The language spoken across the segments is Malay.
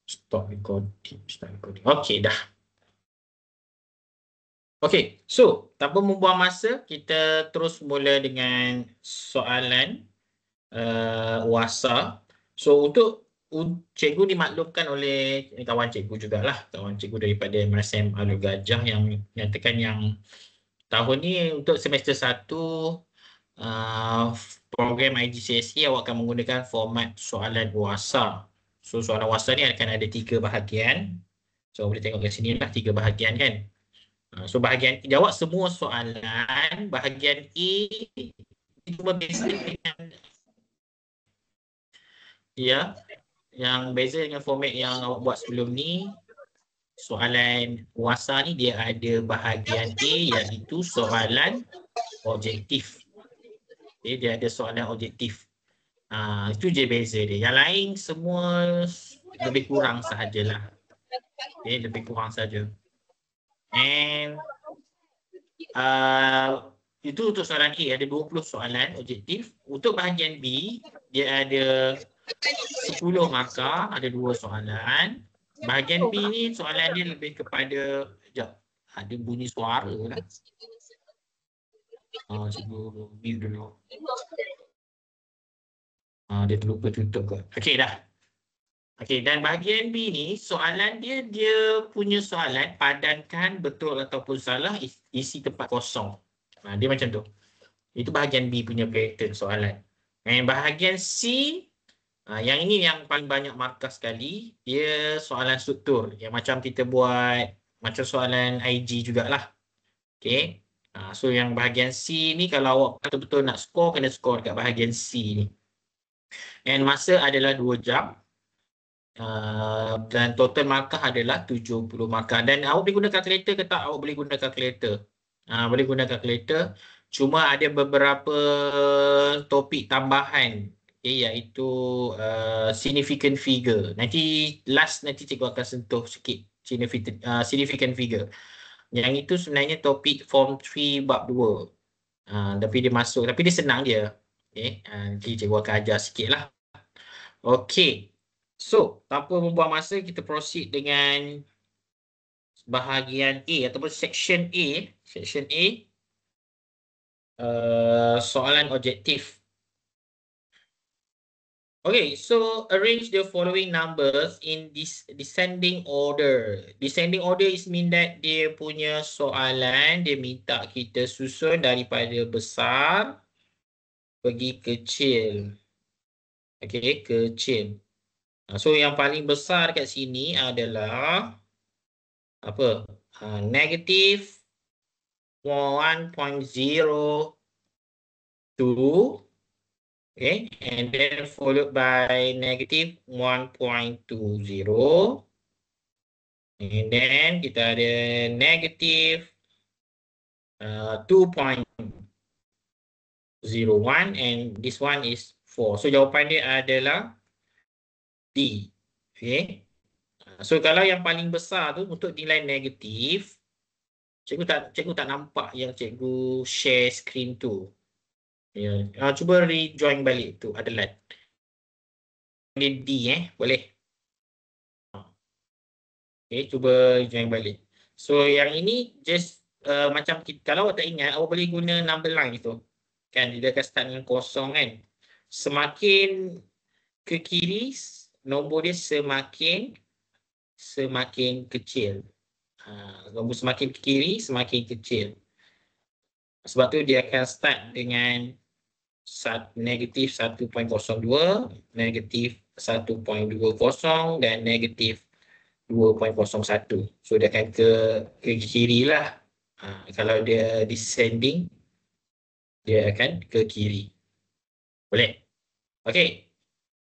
Stop recording. Okey, dah. Okey, so tanpa membuang masa, kita terus mula dengan soalan WhatsApp. So untuk cikgu dimaklumkan oleh kawan cikgu jugalah, kawan cikgu daripada MSM Alur Gajah yang nyatakan yang tahun ni untuk semester 1 program IGCSE awak akan menggunakan format soalan WhatsApp. So soalan WhatsApp ni akan ada 3 bahagian. So boleh tengok kat sini lah 3 bahagian kan. So bahagian jawab semua soalan, bahagian A cuma beza dengan yang beza dengan format yang awak buat sebelum ni. Soalan WhatsApp ni dia ada bahagian A iaitu soalan objektif. Okay, dia ada soalan objektif. Itu je beza dia. Yang lain semua lebih kurang sahajalah. Okay, lebih kurang saja. And itu untuk soalan A, ada 20 soalan objektif. Untuk bahagian B, dia ada 10 markah, ada 2 soalan. Bahagian B ni soalan dia lebih kepada, sekejap, ada bunyi suara lah. Cikgu mute dulu. Dia terlupa tutup ke. Okey dah. Okey, dan bahagian B ni soalan dia punya soalan padankan betul ataupun salah isi tempat kosong. Dia macam tu. Itu bahagian B punya pattern soalan. Dan bahagian C, yang ini yang paling banyak markah sekali, dia soalan struktur. Yang macam kita buat macam soalan IG jugalah. Okey. So yang bahagian C ni kalau awak betul-betul nak skor, kena skor dekat bahagian C ni. And masa adalah 2 jam. Dan total markah adalah 70 markah. Dan awak boleh guna kalkulator ke tak? Awak boleh guna kalkulator. Boleh guna kalkulator. Cuma ada beberapa topik tambahan, iaitu significant figure. Nanti cikgu akan sentuh sikit significant figure. Yang itu sebenarnya topik form 3 bab 2. Tapi dia masuk, tapi dia senang dia. Nanti cikgu akan ajar sikit lah. Okey. So, tanpa membuang masa, kita proceed dengan bahagian A ataupun section A. Section A, soalan objektif. Okay, so arrange the following numbers in this descending order. Descending order is mean that dia punya soalan, dia minta kita susun daripada besar pergi kecil. Okay, kecil. So yang paling besar kat sini adalah apa? Negative 1.02, okay, and then followed by negative 1.20, and then kita ada negative 2.01, and this one is 4. So jawapan dia adalah D. Okay. So kalau yang paling besar tu untuk nilai negatif, cikgu tak nampak yang cikgu share screen tu. Cuba rejoin balik tu, Adelaide. Ini D boleh. Okay, cuba join balik. So yang ini just macam kalau awak tak ingat, awak boleh guna number line tu. Kan dia akan start dengan kosong kan. Semakin ke kiri, nombor dia semakin kecil. Nombor semakin ke kiri, semakin kecil. Sebab tu dia akan start dengan negatif 1.02, negatif 1.20 dan negatif 2.01. So dia akan ke kiri lah. Kalau dia descending, dia akan ke kiri. Boleh? Okay.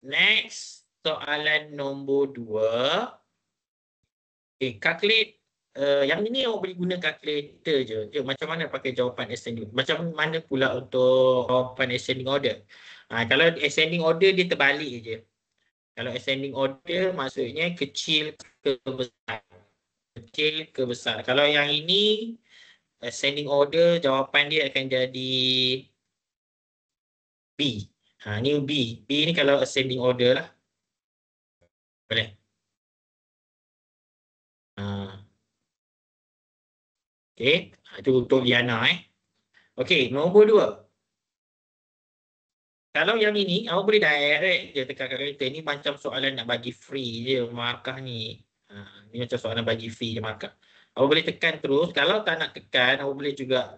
Next, soalan nombor 2. Okay, calculate. Yang ini awak boleh guna calculator je. Macam mana pakai jawapan ascending? Macam mana pula untuk jawapan ascending order? Kalau ascending order dia terbalik je. Kalau ascending order maksudnya kecil ke besar. Kecil ke besar. Kalau yang ini ascending order, jawapan dia akan jadi B. Ni B. B ni kalau ascending order lah. Boleh. Okey. Itu untuk Liana Okey, nombor 2. Kalau yang ini, awak boleh direct je tekan kalkulator. Ni macam soalan nak bagi free je markah ni. Ni macam soalan bagi free je markah. Awak boleh tekan terus. Kalau tak nak tekan, awak boleh juga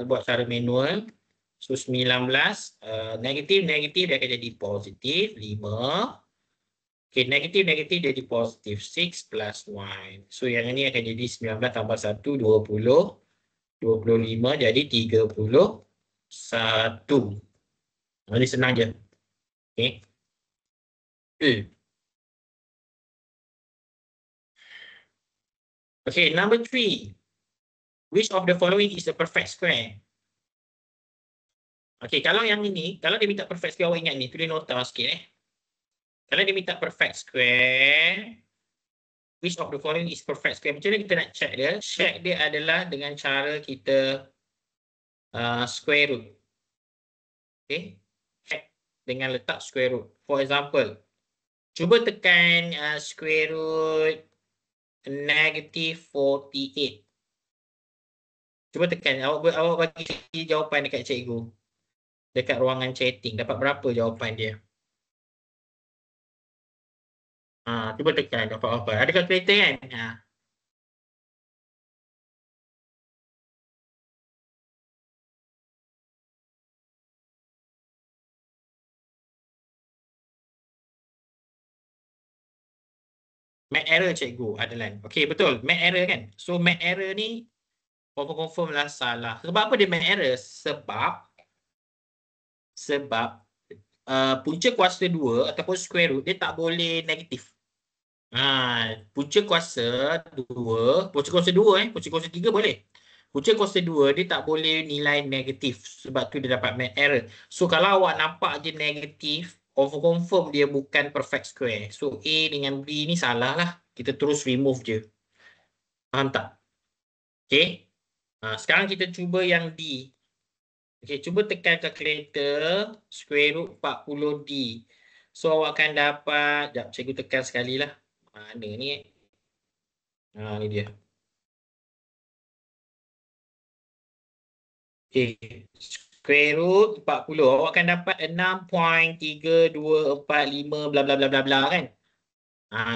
buat secara manual. So 19, negatif dia akan jadi positif 5. Okay, negatif jadi positif 6 plus 1. So yang ini akan jadi 19 tambah 1, 20. 25 jadi 31. Ini senang je. Okay. Okay, number 3. Which of the following is a perfect square? Okay, kalau yang ini, kalau dia minta perfect square, awak ingat ni, tulis nota sikit Kalau dia minta perfect square, which of the following is perfect square? Macam mana kita nak check dia? Check dia adalah dengan cara kita square root. Okay, check dengan letak square root. For example, cuba tekan square root -48. Cuba tekan, awak bagi jawapan dekat cikgu. Dekat ruangan chatting, dapat berapa jawapan dia? Cuba tekan dapat apa? Ada kalkulator kan? Mat error cikgu Adlan. Okey, betul. Mat error kan? So mat error ni confirm lah salah. Sebab apa dia mat error? Sebab punca kuasa 2 ataupun square root dia tak boleh negatif. Punca kuasa 2, punca kuasa 2 punca kuasa 3 boleh. Punca kuasa 2 dia tak boleh nilai negatif. Sebab tu dia dapat mat error. So kalau awak nampak je negatif, confirm dia bukan perfect square. So A dengan B ni salah lah. Kita terus remove je. Faham tak? Okay. Sekarang kita cuba yang D. Okay, cuba tekan kalkulator square root 40D. So awak akan dapat, sekejap cikgu tekan sekali lah. Mana ni? Ni dia. Okay. Square root 40. Awak akan dapat 6.3245 bla bla bla bla bla kan?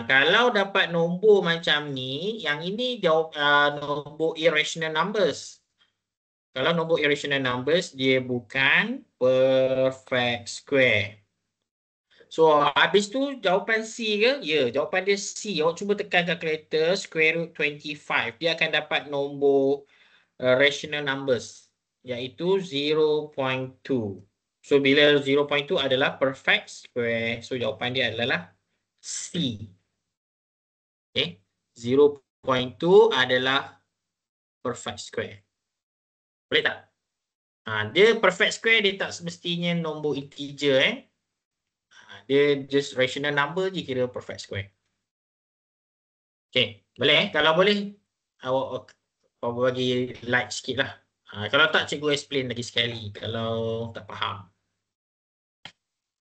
Kalau dapat nombor macam ni, yang ini jawab nombor irrational numbers. Kalau nombor irrational numbers, dia bukan perfect square. So, habis tu jawapan C ke? Ya, jawapan dia C. Awak cuba tekan kalkulator square root 25. Dia akan dapat nombor rational numbers, iaitu 0.2. So, bila 0.2 adalah perfect square. So, jawapan dia adalah C. Okay. 0.2 adalah perfect square. Boleh tak? Dia perfect square, dia tak semestinya nombor integer dia just rational number je kira perfect square. Okay, boleh Kalau boleh, awak bagi like sikit lah. Kalau tak, cikgu explain lagi sekali kalau tak faham.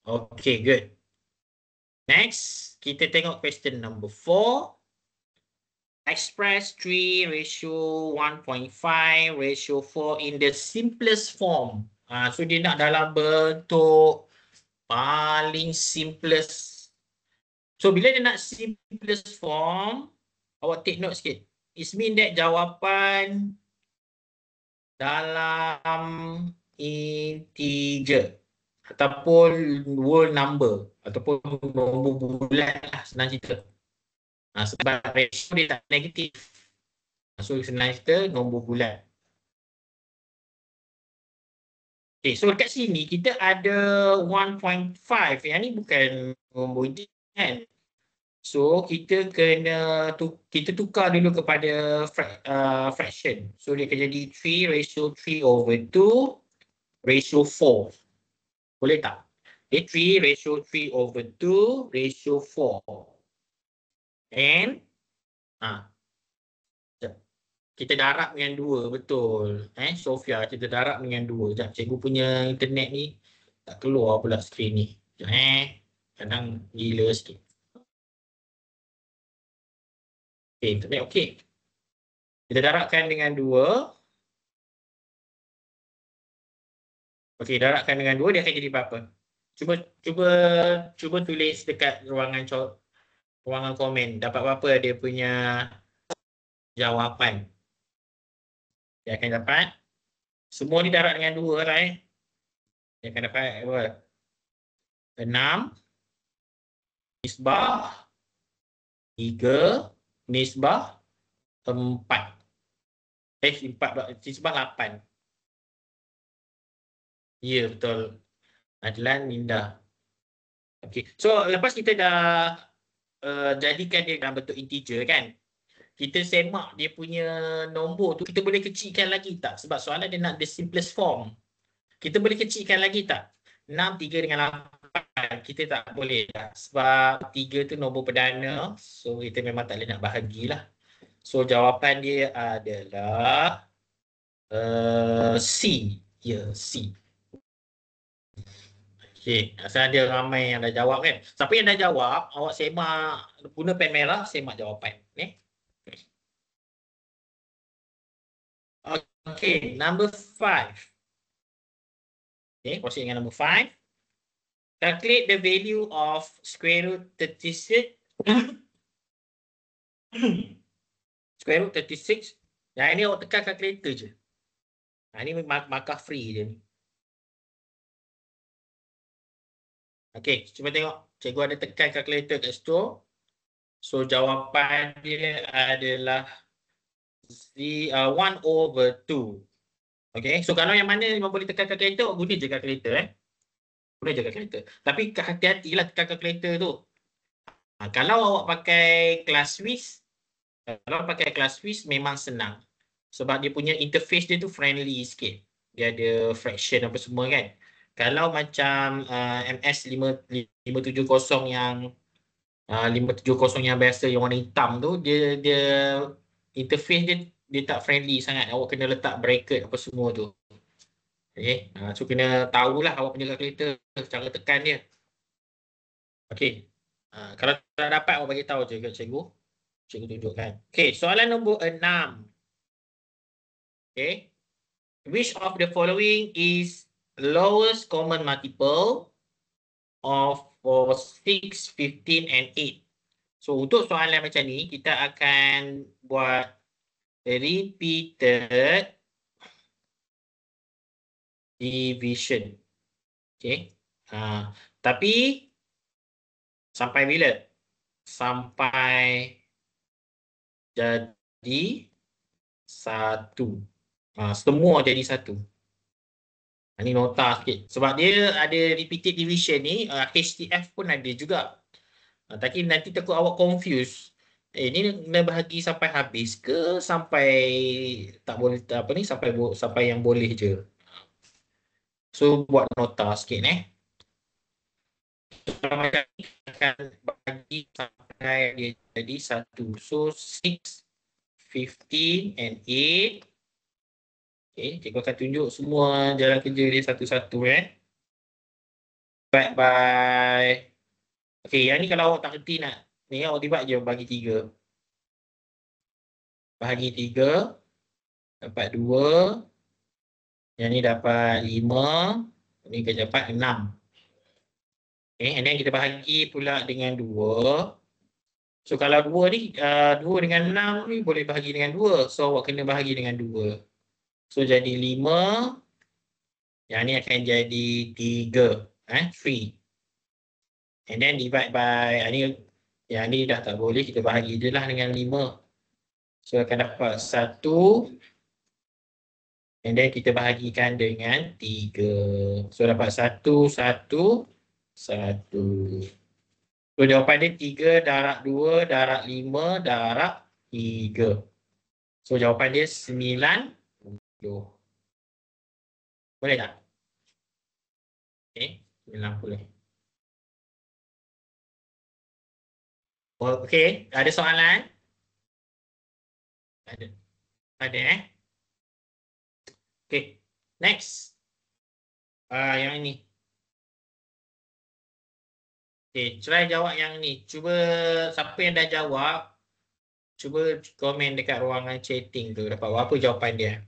Okay, good. Next, kita tengok question number 4. Express 3 ratio 1.5 ratio 4 in the simplest form. So dia nak dalam bentuk paling simplest. So bila dia nak simplest form, awak take note sikit. It mean that jawapan dalam integer ataupun whole number ataupun nombor bulat lah, senang cerita. Sebab ratio dia tak negatif. So senang cerita nombor bulat. Okay, so dekat sini kita ada 1.5. Yang ni bukan nombor integer kan. So kita kita tukar dulu kepada fraction. So dia akan jadi 3 ratio 3 over 2 ratio 4. Boleh tak? 3 ratio 3 over 2 ratio 4. And kita darab dengan 2, betul. Sofia, kita darab dengan 2. Sekejap, cikgu punya internet ni Tak keluar pula skrin ni. Kadang gila sikit. Okey, internet okey. Kita darabkan dengan 2. Okey, darabkan dengan 2 dia akan jadi berapa? Cuba tulis dekat ruangan komen. Dapat berapa dia punya jawapan. Dia akan dapat. Semua ni darab dengan 2 lah Dia akan dapat apa? 6 nisbah 3 nisbah 4. 4 nisbah 8. Ya, betul. Adlan Minda. Okey. So, lepas kita dah jadikan dia dalam bentuk integer kan? Kita semak dia punya nombor tu, kita boleh kecilkan lagi tak? Sebab soalan dia nak the simplest form. Kita boleh kecilkan lagi tak? 6, 3 dengan 8. Kita tak boleh tak? Sebab 3 tu nombor perdana. So, kita memang tak boleh nak bahagilah. So, jawapan dia adalah C. Ya, C. Okey, asal ada ramai yang dah jawab kan. Siapa yang dah jawab, awak semak, guna pen merah, semak jawapan. Okay, number 5. Okay, proceed dengan number 5. Calculate the value of square root 36. Square root 36. Yang ini awak tekan calculator je. Ini markah free je ni. Okay, cuba tengok. Cikgu ada tekan calculator kat situ. So, jawapan dia adalah 1/2. Okay, so kalau yang mana memang boleh tekan calculator, guna je calculator Guna je calculator. Tapi hati-hatilah tekan calculator tu. Kalau awak pakai kelas Swiss, memang senang. Sebab dia punya interface dia tu friendly sikit. Dia ada fraction apa semua kan. Kalau macam MS 570 yang 570 yang biasa yang warna hitam tu, dia interface dia tak friendly sangat. Awak kena letak bracket apa semua tu. Okay. So kena tahulah awak punya calculator cara tekan dia. Okay. Kalau tak dapat awak bagi tahu je kat cikgu. Cikgu tunjukkan. Okay, soalan nombor 6. Okay. Which of the following is lowest common multiple of 6, 15 and 8? So, untuk soalan macam ni, kita akan buat repeated division. Okay. Tapi, sampai bila? Sampai jadi 1. Semua jadi 1. Ini nota sikit. Sebab dia ada repeated division ni, HCF pun ada juga. Tapi nanti takut awak confuse. Ini kena bahagi sampai habis ke sampai tak boleh apa ni sampai yang boleh je. So buat nota sikit akan bagi sampai dia jadi 1. So 6, 15 and 8. Okay, cikgu akan tunjuk semua jalan kerja dia satu-satu Bye. Okay, yang ni kalau awak tak kerti nak ni awak tiba je bagi 3. Bahagi 3 dapat 2. Yang ni dapat 5. Ni kita dapat 6. Okay, and then kita bahagi pula dengan 2. So kalau 2 ni 2 dengan 6 ni boleh bahagi dengan 2. So awak kena bahagi dengan 2. So jadi 5. Yang ni akan jadi 3. 3. And then divide by yang ni dah tak boleh, kita bahagi je lah dengan 5. So akan dapat 1. And then kita bahagikan dengan 3. So dapat 1, 1, 1. So jawapan dia 3 darab 2 darab 5 darab 3. So jawapan dia 90. Boleh tak? Okay, 90. Okay, ada soalan? Ada Okay, next. Yang ini. Okay, try jawab yang ni. Cuba siapa yang dah jawab, cuba komen dekat ruangan chatting tu. Dapat apa jawapan dia.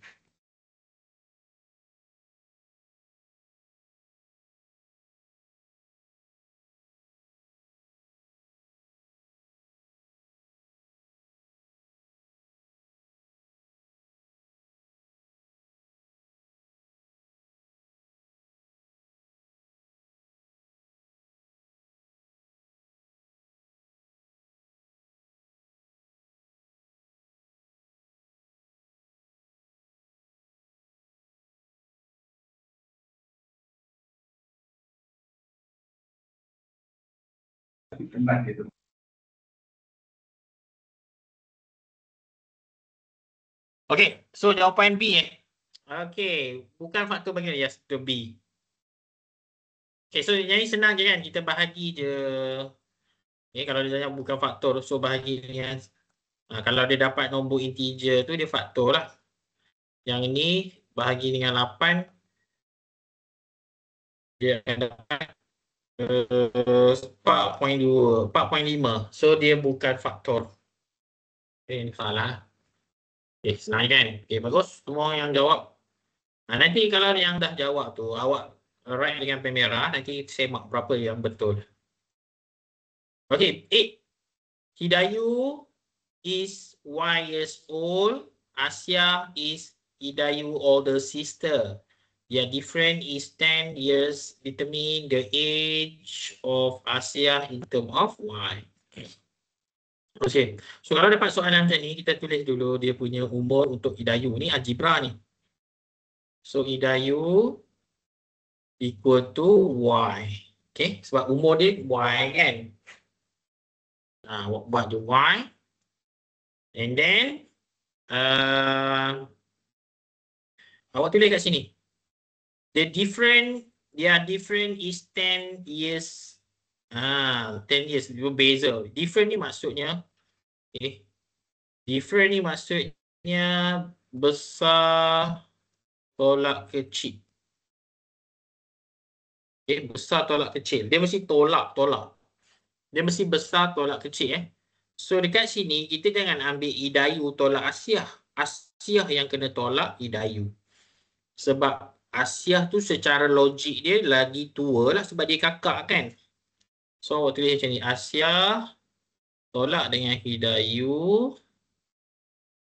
Okay, so jawapan B Okay, bukan faktor bagian yes, to B. Okay, so yang ni senang je kan, kita bahagi je. Okay, kalau dia tanya bukan faktor, so bahagi dengan kalau dia dapat nombor integer tu dia faktor lah. Yang ni bahagi dengan 8, dia akan dapat 4.2, 4.5. So dia bukan faktor. Okay, salah. Okay, senang kan? Okay, bagus. Semua yang jawab. Nanti kalau yang dah jawab tu, awak write dengan pen merah, nanti semak berapa yang betul. Okay, 8. Hidayu is 1 years old. Asia is Hidayu older sister. Their difference is 10 years. Determine the age of Asia in term of Y. Okay, so kalau dapat soalan macam ni, kita tulis dulu dia punya umur untuk Hidayu. Ni algebra ni. So Hidayu equal to Y. Okay, sebab umur dia Y kan. Buat je Y. And then, awak tulis kat sini. Their different is 10 years. 10 years, dia beza. Different ni maksudnya, okay. Different ni maksudnya besar tolak kecil. Okay, besar tolak kecil. Dia mesti tolak. Dia mesti besar tolak kecil. So dekat sini kita jangan ambil Hidayu tolak Asia. Asia yang kena tolak Hidayu. Sebab Asia tu secara logik dia lagi tua lah sebab dia kakak kan. So awak tulis macam ni. Asia tolak dengan Hidayu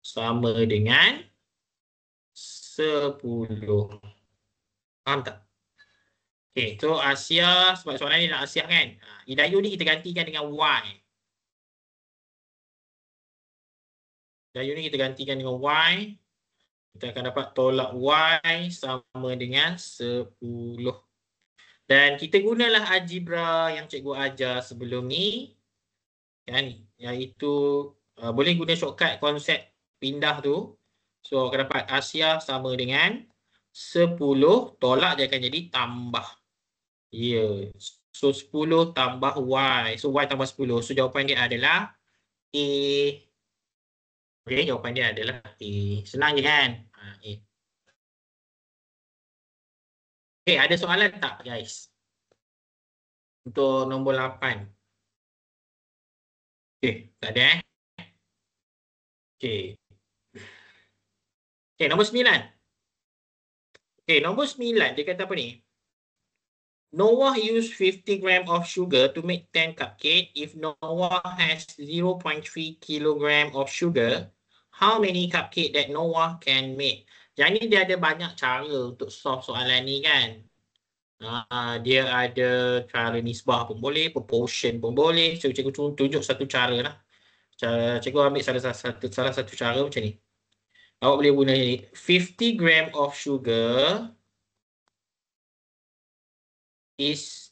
sama dengan 10. Faham tak? Okay, so Asia, sebab soalan ni nak Asia kan. Hidayu ni kita gantikan dengan Y. Hidayu ni kita gantikan dengan Y. Kita akan dapat tolak Y sama dengan 10. Dan kita gunalah algebra yang cikgu ajar sebelum ni. Kan? Iaitu boleh guna shortcut konsep pindah tu. So akan dapat Asia sama dengan 10 tolak dia akan jadi tambah. Ya. So 10 tambah Y. So Y tambah 10. So jawapan dia adalah A. Okey, jawapan dia adalah A. Senang je kan? A. Okey, ada soalan tak guys? Untuk nombor 8. Okey, tak ada Okey. Okey, nombor 9. Okey, nombor 9 dia kata apa ni? Noah used 50 gram of sugar to make 10 cupcakes. If Noah has 0.3 kilogram of sugar, how many cupcake that Noah can make? Yang ni dia ada banyak cara untuk solve soalan ni kan. Dia ada cara nisbah pun boleh, proportion pun boleh. So, cikgu tunjuk satu cara lah. Cikgu ambil salah satu cara macam ni. Awak boleh guna ni. 50 gram of sugar is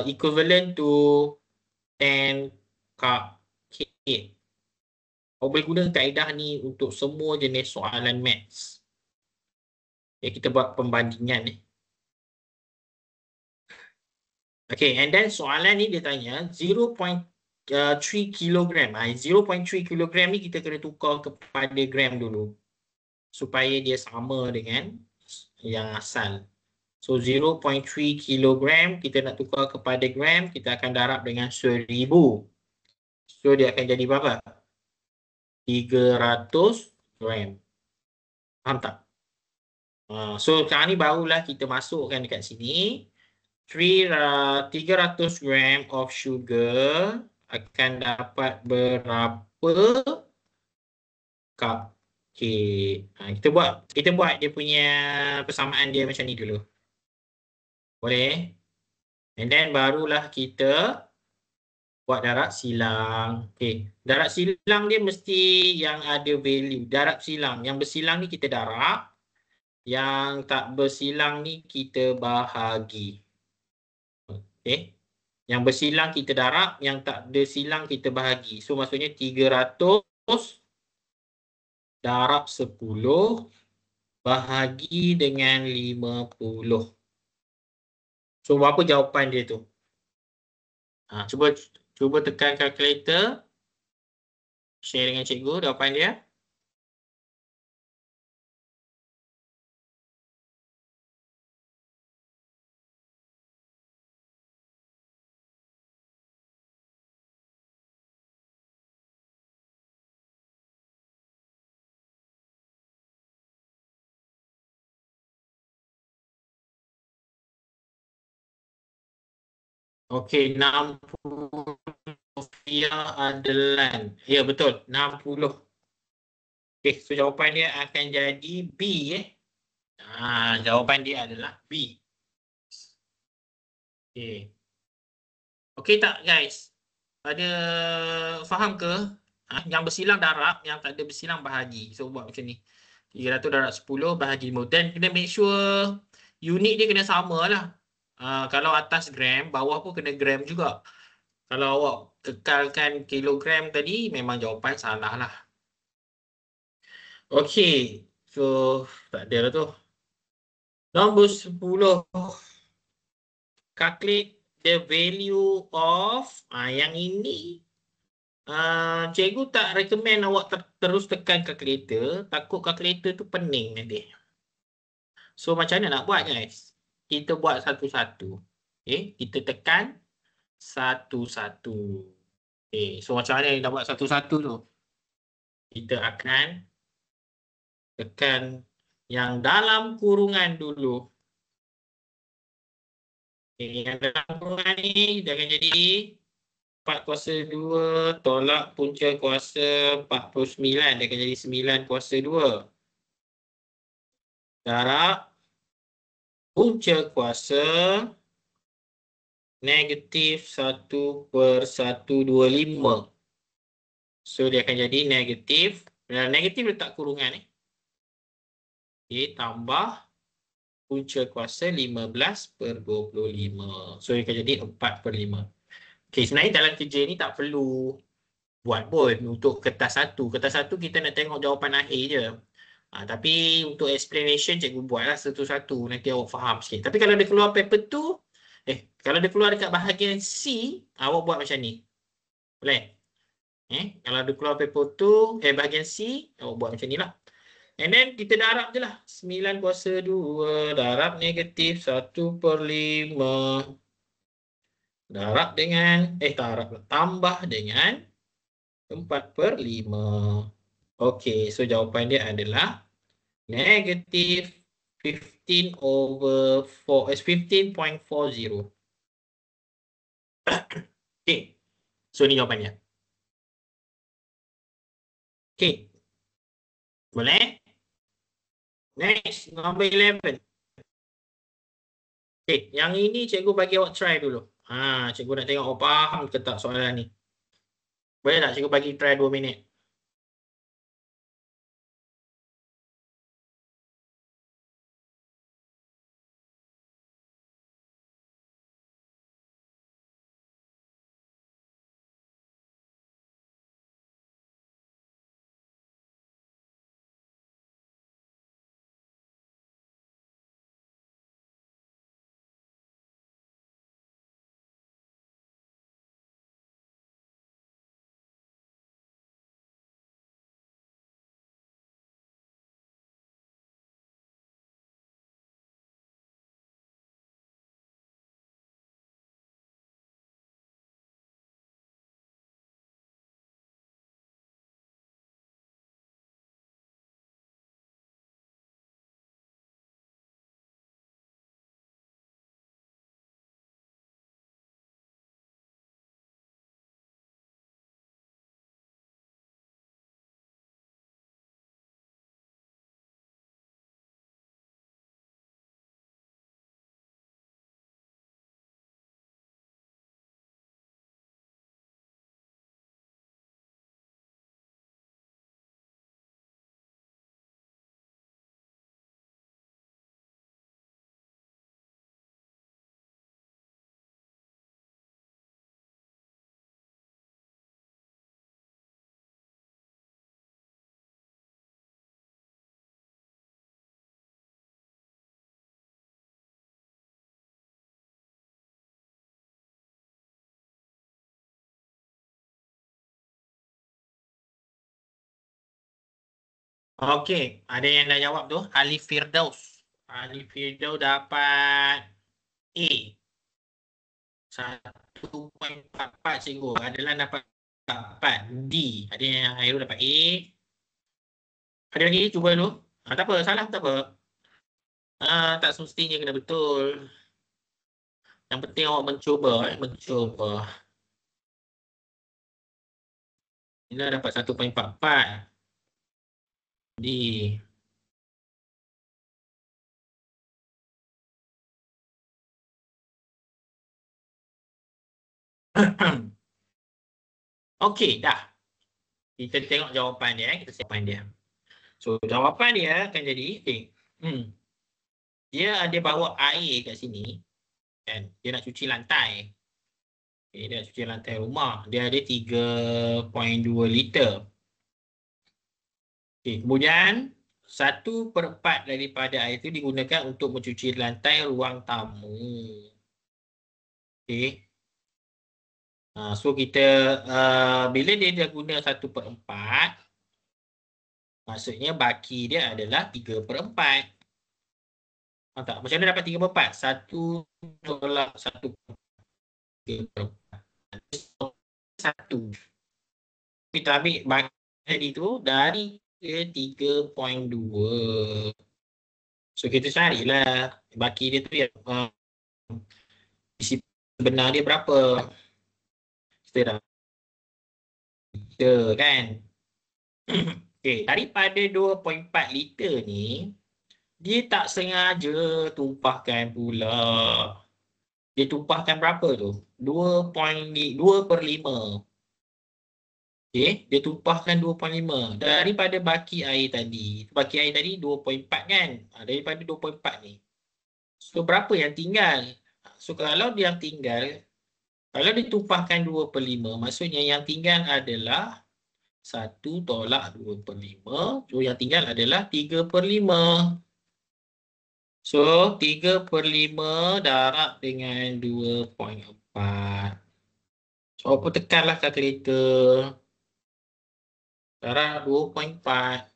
equivalent to 10 cupcake. Awak boleh guna kaedah ni untuk semua jenis soalan maths. Kita buat pembandingan ni. Okay, and then soalan ni dia tanya 0.3 kilogram. 0.3 kilogram ni kita kena tukar kepada gram dulu. Supaya dia sama dengan yang asal. So 0.3 kilogram kita nak tukar kepada gram, kita akan darab dengan 1000. So dia akan jadi berapa? 300 gram. Faham tak? So sekarang ni barulah kita masukkan dekat sini 300 gram of sugar akan dapat berapa cupcake. Kita buat dia punya persamaan dia macam ni dulu. Boleh? And then barulah kita buat darab silang. Okay. Darab silang dia mesti yang ada value. Darab silang. Yang bersilang ni kita darab. Yang tak bersilang ni kita bahagi. Okay. Yang bersilang kita darab. Yang tak ada silang kita bahagi. So maksudnya 300 darab 10 bahagi dengan 50. So berapa jawapan dia tu? Cuba tekan kalkulator. Share dengan cikgu jawapan dia. Okey, 60 Sofia Adelan. Ya, betul. 60. Okey, so jawapan dia akan jadi B. Jawapan dia adalah B. Okey. Okey tak, guys? Ada faham ke? Yang bersilang darab, yang tak ada bersilang bahagi. So, buat macam ni. 300 darab 10 bahagi 5. Dan kena make sure unit dia kena sama lah. Kalau atas gram, bawah pun kena gram juga. Kalau awak kekalkan kilogram tadi, memang jawapan salah lah. Okey. So, tak ada lah tu. Nombor 10. Calculate the value of, yang ini, cikgu tak recommend awak terus tekan kalkulator. Takut kalkulator tu pening nanti. So, macam mana nak buat, guys? Kita buat satu-satu. Okay, kita tekan satu-satu. Okay, so macam mana kita buat satu-satu tu? Kita akan tekan yang dalam kurungan dulu. Okay, yang dalam kurungan ni dia akan jadi 4 kuasa 2 tolak punca kuasa 49. Dia akan jadi 9 kuasa 2. Darab punca kuasa negatif 1/125. So dia akan jadi negatif. Negatif letak kurungan. Okay, tambah punca kuasa 15/25. So dia akan jadi 4/5. Okay, sebenarnya dalam kerja ni tak perlu buat pun untuk kertas satu. Kertas satu kita nak tengok jawapan akhir je. Tapi untuk explanation cikgu buatlah satu-satu. Nanti awak faham sikit. Tapi kalau dia keluar paper tu, kalau dia keluar dekat bahagian C, awak buat macam ni. Boleh? Kalau dia keluar paper tu, bahagian C, awak buat macam ni lah. And then kita darab je lah. 9 kuasa 2 darab negatif 1/5. Darab dengan, tambah dengan 4/5. Okey, so jawapan dia adalah negatif 15/40. Okey, so ni jawapannya. Okey, boleh? Next, number 11. Okay, yang ini cikgu bagi awak try dulu. Cikgu nak tengok awak faham ke tak soalan ni. Boleh tak cikgu bagi try 2 minit? Okey, ada yang dah jawab tu. Alif Firdaus. Alif Firdaus dapat A. 1.44 cikgu. Adalah dapat 4. D. Ada yang Hairul dapat A. Ada lagi? Cuba dulu. Tak apa, salah tak apa. Tak semestinya kena betul. Yang penting awak mencuba. Mencuba. Ina dapat 1.44. D. Okey, dah. Kita tengok jawapan dia. Kita tengok jawapan dia. So, jawapan dia akan jadi A. Dia ada bawa air kat sini. Kan? Dia nak cuci lantai. Okay, dia nak cuci lantai rumah. Dia ada 3.2 liter. Okay, kemudian 1/4 daripada air itu digunakan untuk mencuci lantai ruang tamu. Okay. So kita bila dia dah guna 1/4, maksudnya baki dia adalah 3/4. Tak? Macam mana dapat 3/4? 1 tolak 1. 1. Kita ambil baki tadi tu dari 3.2. So kita carilah baki dia tu yang isi sebenar dia berapa. Kita dah liter kan. Okay, daripada 2.4 liter ni, dia tak sengaja tumpahkan pula. Dia tumpahkan berapa tu? 2/5. Okay, dia tumpahkan 2/5 daripada baki air tadi. Baki air tadi 2.4 kan? Daripada 2.4 ni. So, berapa yang tinggal? So, kalau dia yang tinggal, kalau ditumpahkan 2/5, maksudnya yang tinggal adalah 1 tolak 2/5. So, yang tinggal adalah 3/5. So, 3/5 darab dengan 2.4. So, apa tekanlah kalkulator. Darab 2.4.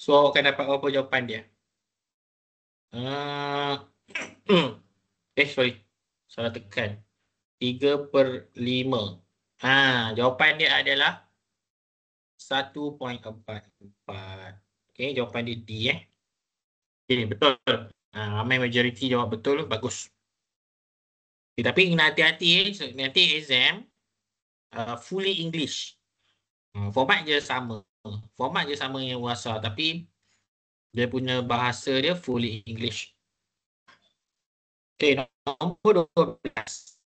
So, awak akan dapat apa jawapan dia? Sorry. Salah tekan. 3/5. Jawapan dia adalah 1.44. Okay, jawapan dia D. Okay, betul. Ramai majoriti jawab betul. Bagus. Okay, tapi kena hati-hati. Nanti exam fully English. Format je sama. Format je sama yang UASA. Tapi dia punya bahasa dia fully English. Okay, nombor 12.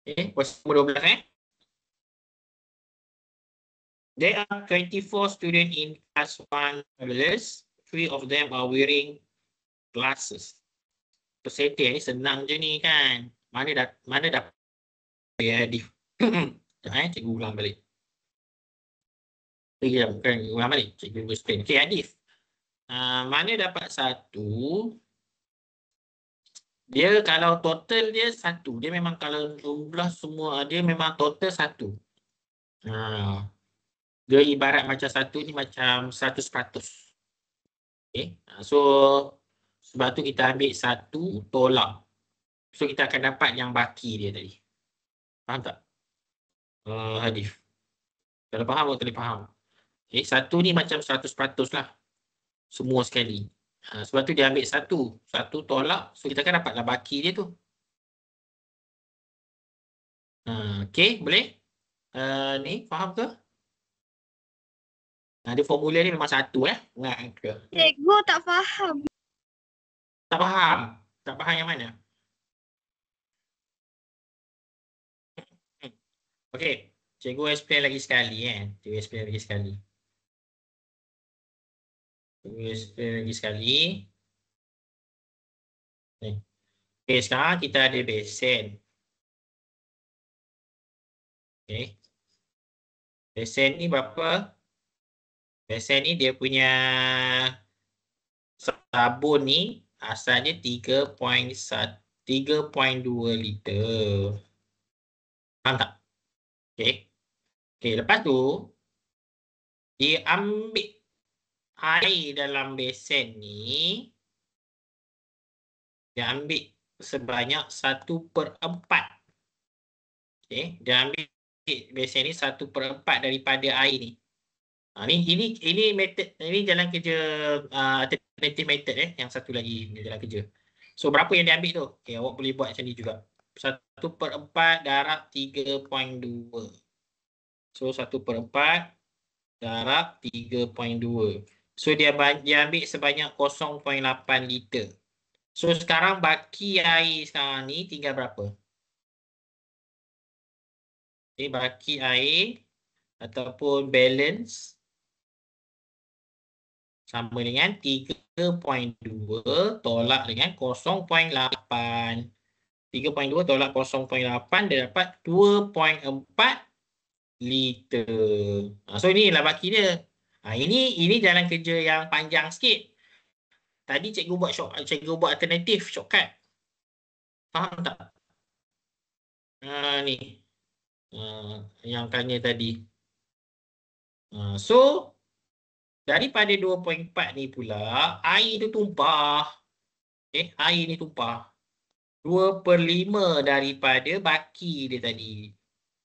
Okay, question nombor 12 There are 24 students in class 1. 3 of them are wearing glasses. Persentage ni senang je ni kan. Mana dapat ya di cikgu ulang balik. Bukan ulang balik. Cikgu explain. Okay, Adif. Mana dapat 1? Dia kalau total dia 1. Dia memang kalau jumlah semua dia memang total 1. Dia ibarat macam 1 ni macam 100%. Okay. So sebab tu kita ambil 1 tolak. So kita akan dapat yang baki dia tadi. Faham tak? Hadif. Kalau faham atau tak faham? Okay, 1 ni macam 100% lah. Semua sekali. Sebab tu dia ambil 1. 1 tolak. So kita akan dapatlah baki dia tu. Okay, boleh? Ni faham ke? Dia formula ni memang 1 Ingat ke? Cikgu tak faham. Tak faham? Tak faham yang mana? Okey, cikgu explain lagi sekali Cikgu explain lagi sekali. Okey, sekarang kita ada besen. Okey. Besen ni berapa? Besen ni dia punya sabun ni asalnya 3.2 liter. Faham tak? Okey. Okey, lepas tu Dia ambil air dalam besen ni. Dia ambil sebanyak 1/4. Okay. Dia ambil besen ni 1/4 daripada air ni. Ini method, ini jalan kerja alternative method yang satu lagi jalan kerja. So berapa yang dia ambil tu? Okay, awak boleh buat macam ni juga. 1/4 darab 3.2. So 1/4 darab 3.2. So dia ambil sebanyak 0.8 liter. So sekarang baki air sekarang ni tinggal berapa? Okay, baki air ataupun balance sama dengan 3.2 tolak dengan 0.8. 3.2 tolak 0.8 dia dapat 2.4 liter. So inilah baki dia. Ini jalan kerja yang panjang sikit. Tadi cikgu buat alternatif shortcut. Faham tak? Ni. Yang tanya tadi. So daripada 2.4 ni pula air tu tumpah. Air ni tumpah. 2/5 daripada baki dia tadi.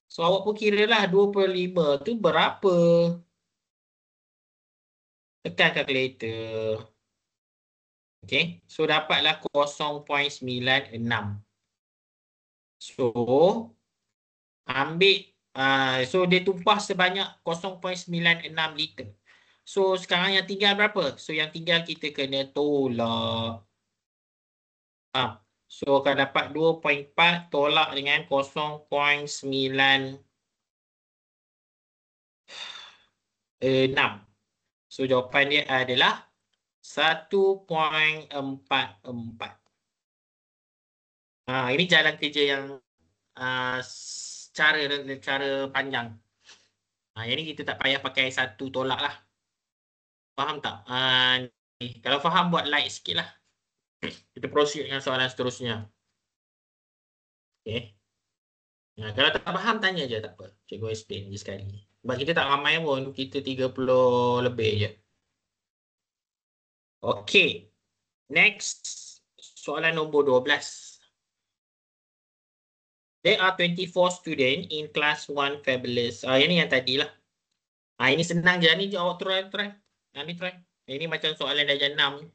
So awak pun kira lah 2/5 tu berapa? Tekan kalkulator. Okay. So dapatlah 0.96. So ambil so dia tumpah sebanyak 0.96 liter. So sekarang yang tinggal berapa? So yang tinggal kita kena tolak. So akan dapat 2.4 tolak dengan 0.96. So jawapan dia adalah 1.44. Ini jalan kerja yang cara panjang. Yang ni kita tak payah pakai satu tolak lah. Faham tak? Kalau faham buat like sikit lah. Kita proceed dengan soalan seterusnya. Okay. Kalau tak faham tanya je, tak apa. Cikgu explain je sekali. Sebab kita tak ramai pun, kita 30 lebih je. Okay. Next, soalan nombor 12. There are 24 students in class 1 Fabulous. Ini yang tadi lah. Ini senang je. Ini awak try. Ini try. Ini macam soalan darjah 6.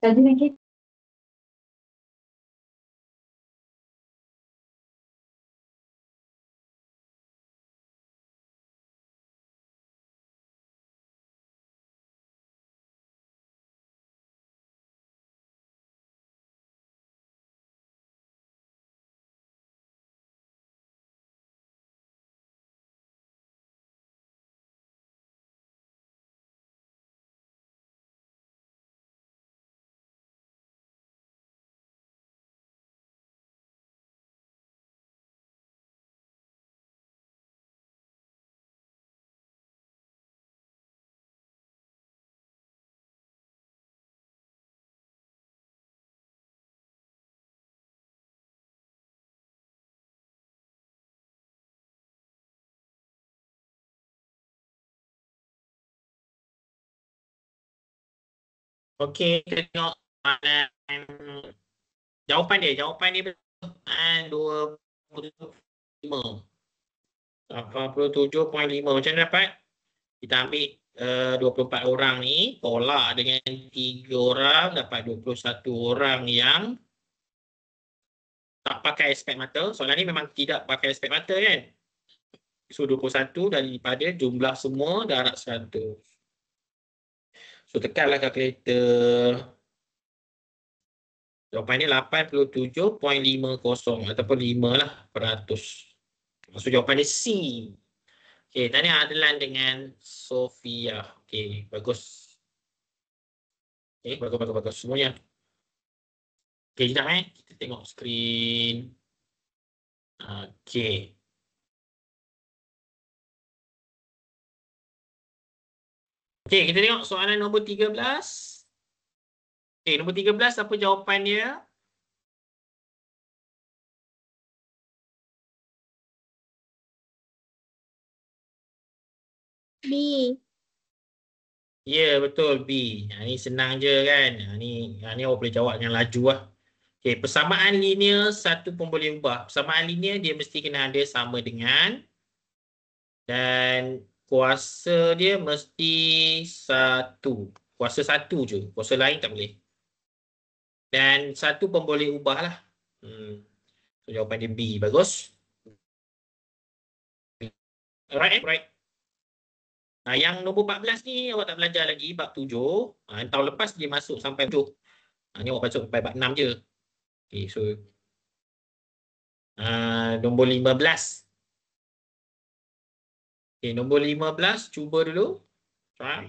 Tadi lagi. Okey, kita tengok jawapan dia. Jawapan dia betul. 87.5. Macam mana dapat? Kita ambil 24 orang ni, tolak dengan 3 orang, dapat 21 orang yang tak pakai aspek mata. Soalan ni memang tidak pakai aspek mata kan. So 21 daripada jumlah semua darab 100. So tekanlah kalkulator. Jawapan ni 87.50 ataupun 5 lah peratus. So jawapan dia C. Okey, tadi Adlan dengan Sofia. Okey, bagus. Okey, bagus semuanya. Okey, sekejap kita tengok skrin. Okey. Okey, kita tengok soalan nombor 13. Okey, nombor 13 apa jawapan dia? B. Ya, betul B. Ini senang je kan. Ni awak boleh jawab dengan laju lah. Okey, persamaan linear satu pun boleh ubah. Persamaan linear dia mesti kena ada sama dengan dan kuasa dia mesti 1. Kuasa 1 je. Kuasa lain tak boleh. Dan 1 pun boleh ubah lah. So, jawapan dia B. Bagus. Right. Yang nombor 14 ni awak tak belajar lagi. Bab 7. Tahun lepas dia masuk sampai 7. Ni awak masuk sampai bab 6 je. Okay, so nombor 15. Okay, nombor 15 cuba dulu. Try.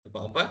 Dapat apa?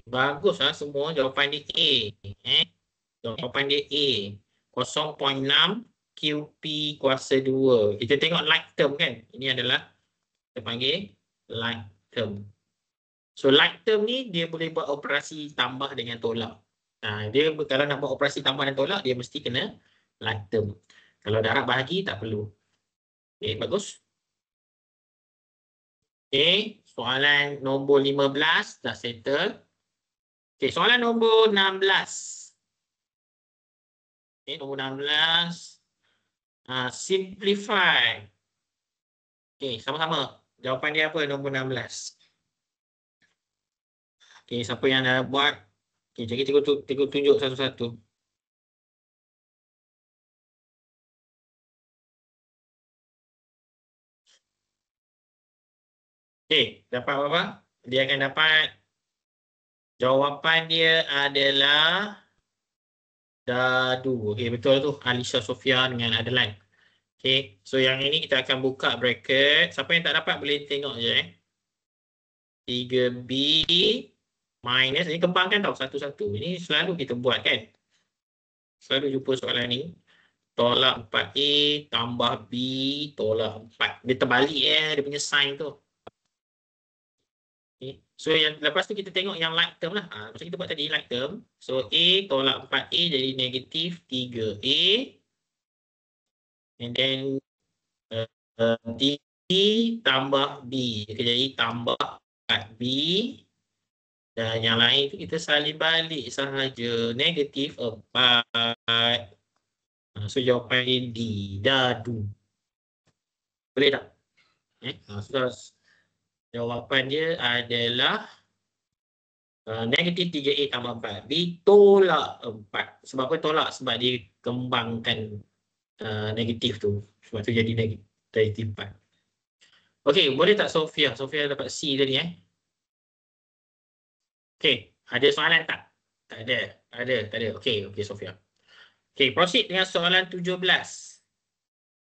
Bagus lah semua jawapan dia A. Jawapan dia A. 0.6 QP kuasa 2. Kita tengok like term kan. Ini adalah kita panggil like term. So like term ni dia boleh buat operasi tambah dengan tolak. Dia kalau nak buat operasi tambah dan tolak dia mesti kena like term. Kalau darab bahagi tak perlu. Okay, bagus. Okay, soalan nombor 15 dah settle. Okay, soalan nombor 16. Okay, nombor 16. Simplify. Okay, sama-sama. Jawapan dia apa nombor 16? Okay, siapa yang dah buat? Okay, jadi kita tunjuk satu-satu. Okay, dapat apa? Dia akan dapat jawapan dia adalah dadu. Okay, betul tu. Alisha Sofia dengan Adeline. Okay, so yang ini kita akan buka bracket. Siapa yang tak dapat boleh tengok je 3B minus, ini kembangkan tau satu-satu. Ini selalu kita buat kan. Selalu jumpa soalan ni. Tolak 4A tambah B tolak 4. Dia terbalik dia punya sign tu. Okay. So yang lepas tu kita tengok yang like term lah. Macam kita buat tadi like term. So A tolak 4A jadi negatif 3A. And then D tambah B. Jadi tambah 4B. Dan yang lain tu kita salin balik sahaja. Negatif 4. So jawapan D. Dadu. Boleh tak? So, jawapan dia adalah negatif 3A tambah 4B tolak 4. Sebab apa tolak? Sebab dia kembangkan negatif tu. Sebab tu jadi negatif 4. Okey, boleh tak Sofia? Sofia dapat C tadi Okey, ada soalan tak? Tak ada. Tak ada. Okey, Sofia. Okey, proceed dengan soalan 17.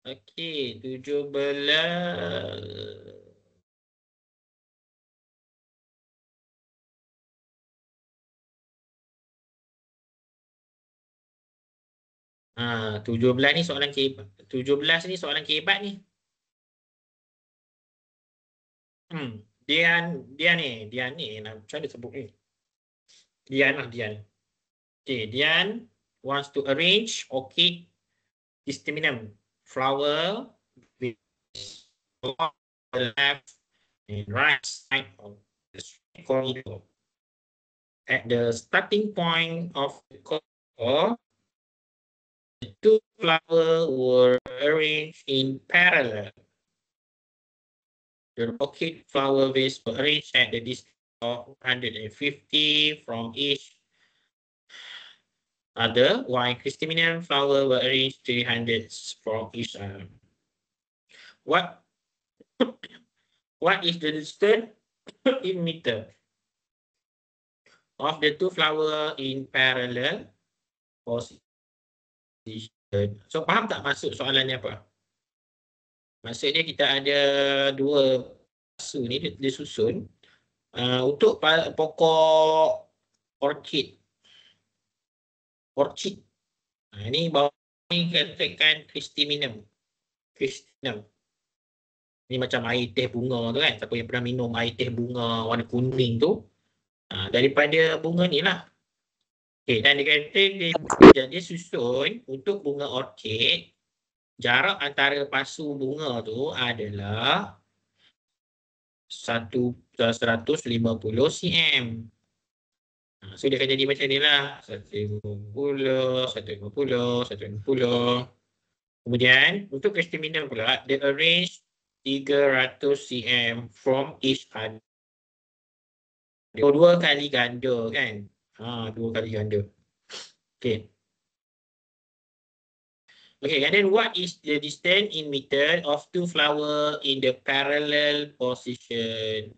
Okey, 17. 17 ni soalan kehebat. 17 ni soalan kehebat ni. Dian ni, macam mana sebut ni? Dian lah, Dian. Okay, Dian wants to arrange orchid cristaminum flower with the left and right side of the corridor. At the starting point of the corridor, the two flowers were arranged in parallel. The orchid flower vase were arranged at the distance of 150 from each other, while cristaminum flower were arranged 300 from each other. What is the distance in meter of the two flower in parallel position? So faham tak maksud soalan ni apa? Maksudnya kita ada dua pasu ni dia susun untuk pokok orchid. Ini bawah ni katakan cristaminum. Ni macam air teh bunga tu kan. Siapa yang pernah minum air teh bunga warna kuning tu, daripada bunga ni lah. Okay, dan dia kata dia susun untuk bunga orchid, jarak antara pasu bunga tu adalah 150 cm. So dia akan jadi macam ni lah. 150, 150, 150. Kemudian untuk cristaminum pula, dia arrange 300 cm from each other. Dua kali ganda kan. Dua kali ganda. Okay. Okay, and then what is the distance in meter of two flower in the parallel position?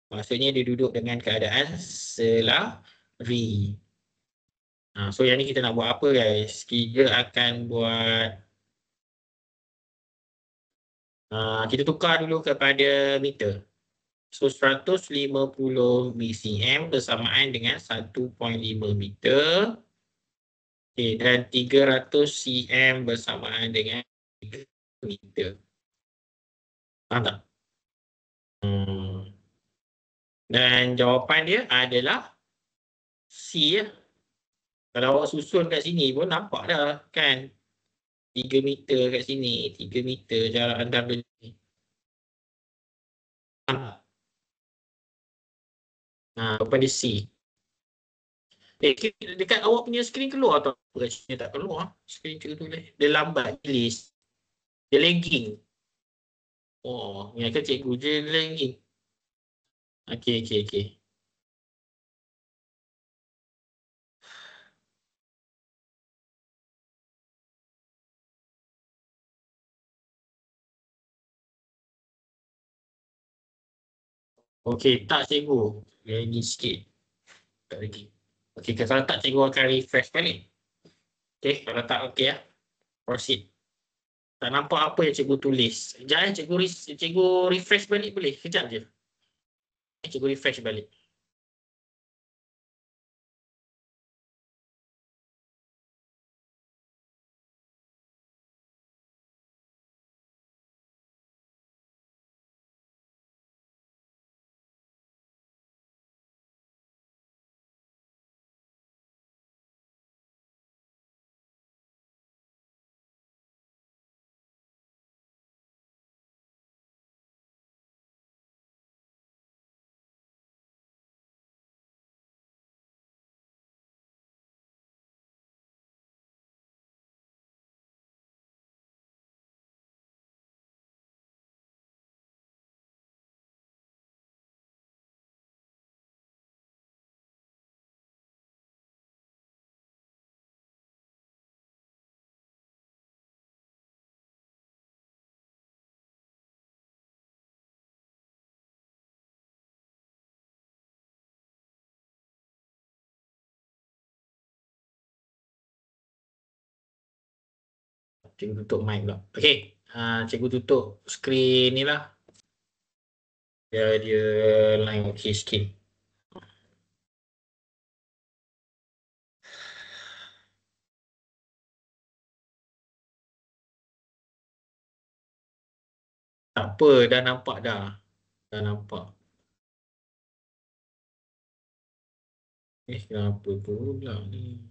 Maksudnya dia duduk dengan keadaan selari. So yang ni kita nak buat apa guys? Kita akan buat kita tukar dulu kepada meter. So 150 cm bersamaan dengan 1.5 meter. Okay, dan 300 cm bersamaan dengan 3 meter. Faham tak? Dan jawapan dia adalah C ya. Kalau awak susun kat sini pun nampak dah kan. 3 meter kat sini, 3 meter jarak antara ni. Jawapan dia C. Dekat awak punya skrin keluar atau dia tak keluar? Skrin tu dia lambat list. Dia lagging. Oh, yang kan cikgu je lagging. Okey. Okey, tak cikgu. Lagging sikit. Tak lagi. Okey, kalau tak cikgu akan refresh balik. Okey, kalau tak okey ya. Proceed. Tak nampak apa yang cikgu tulis. Sekejap cikgu refresh balik boleh? Sekejap je. Cikgu refresh balik. Cikgu tutup mic pula. Okey. Cikgu tutup skrin ni lah. Dia line okey sikit. Tak apa, dah nampak dah. Dah nampak. Kenapa pula ni?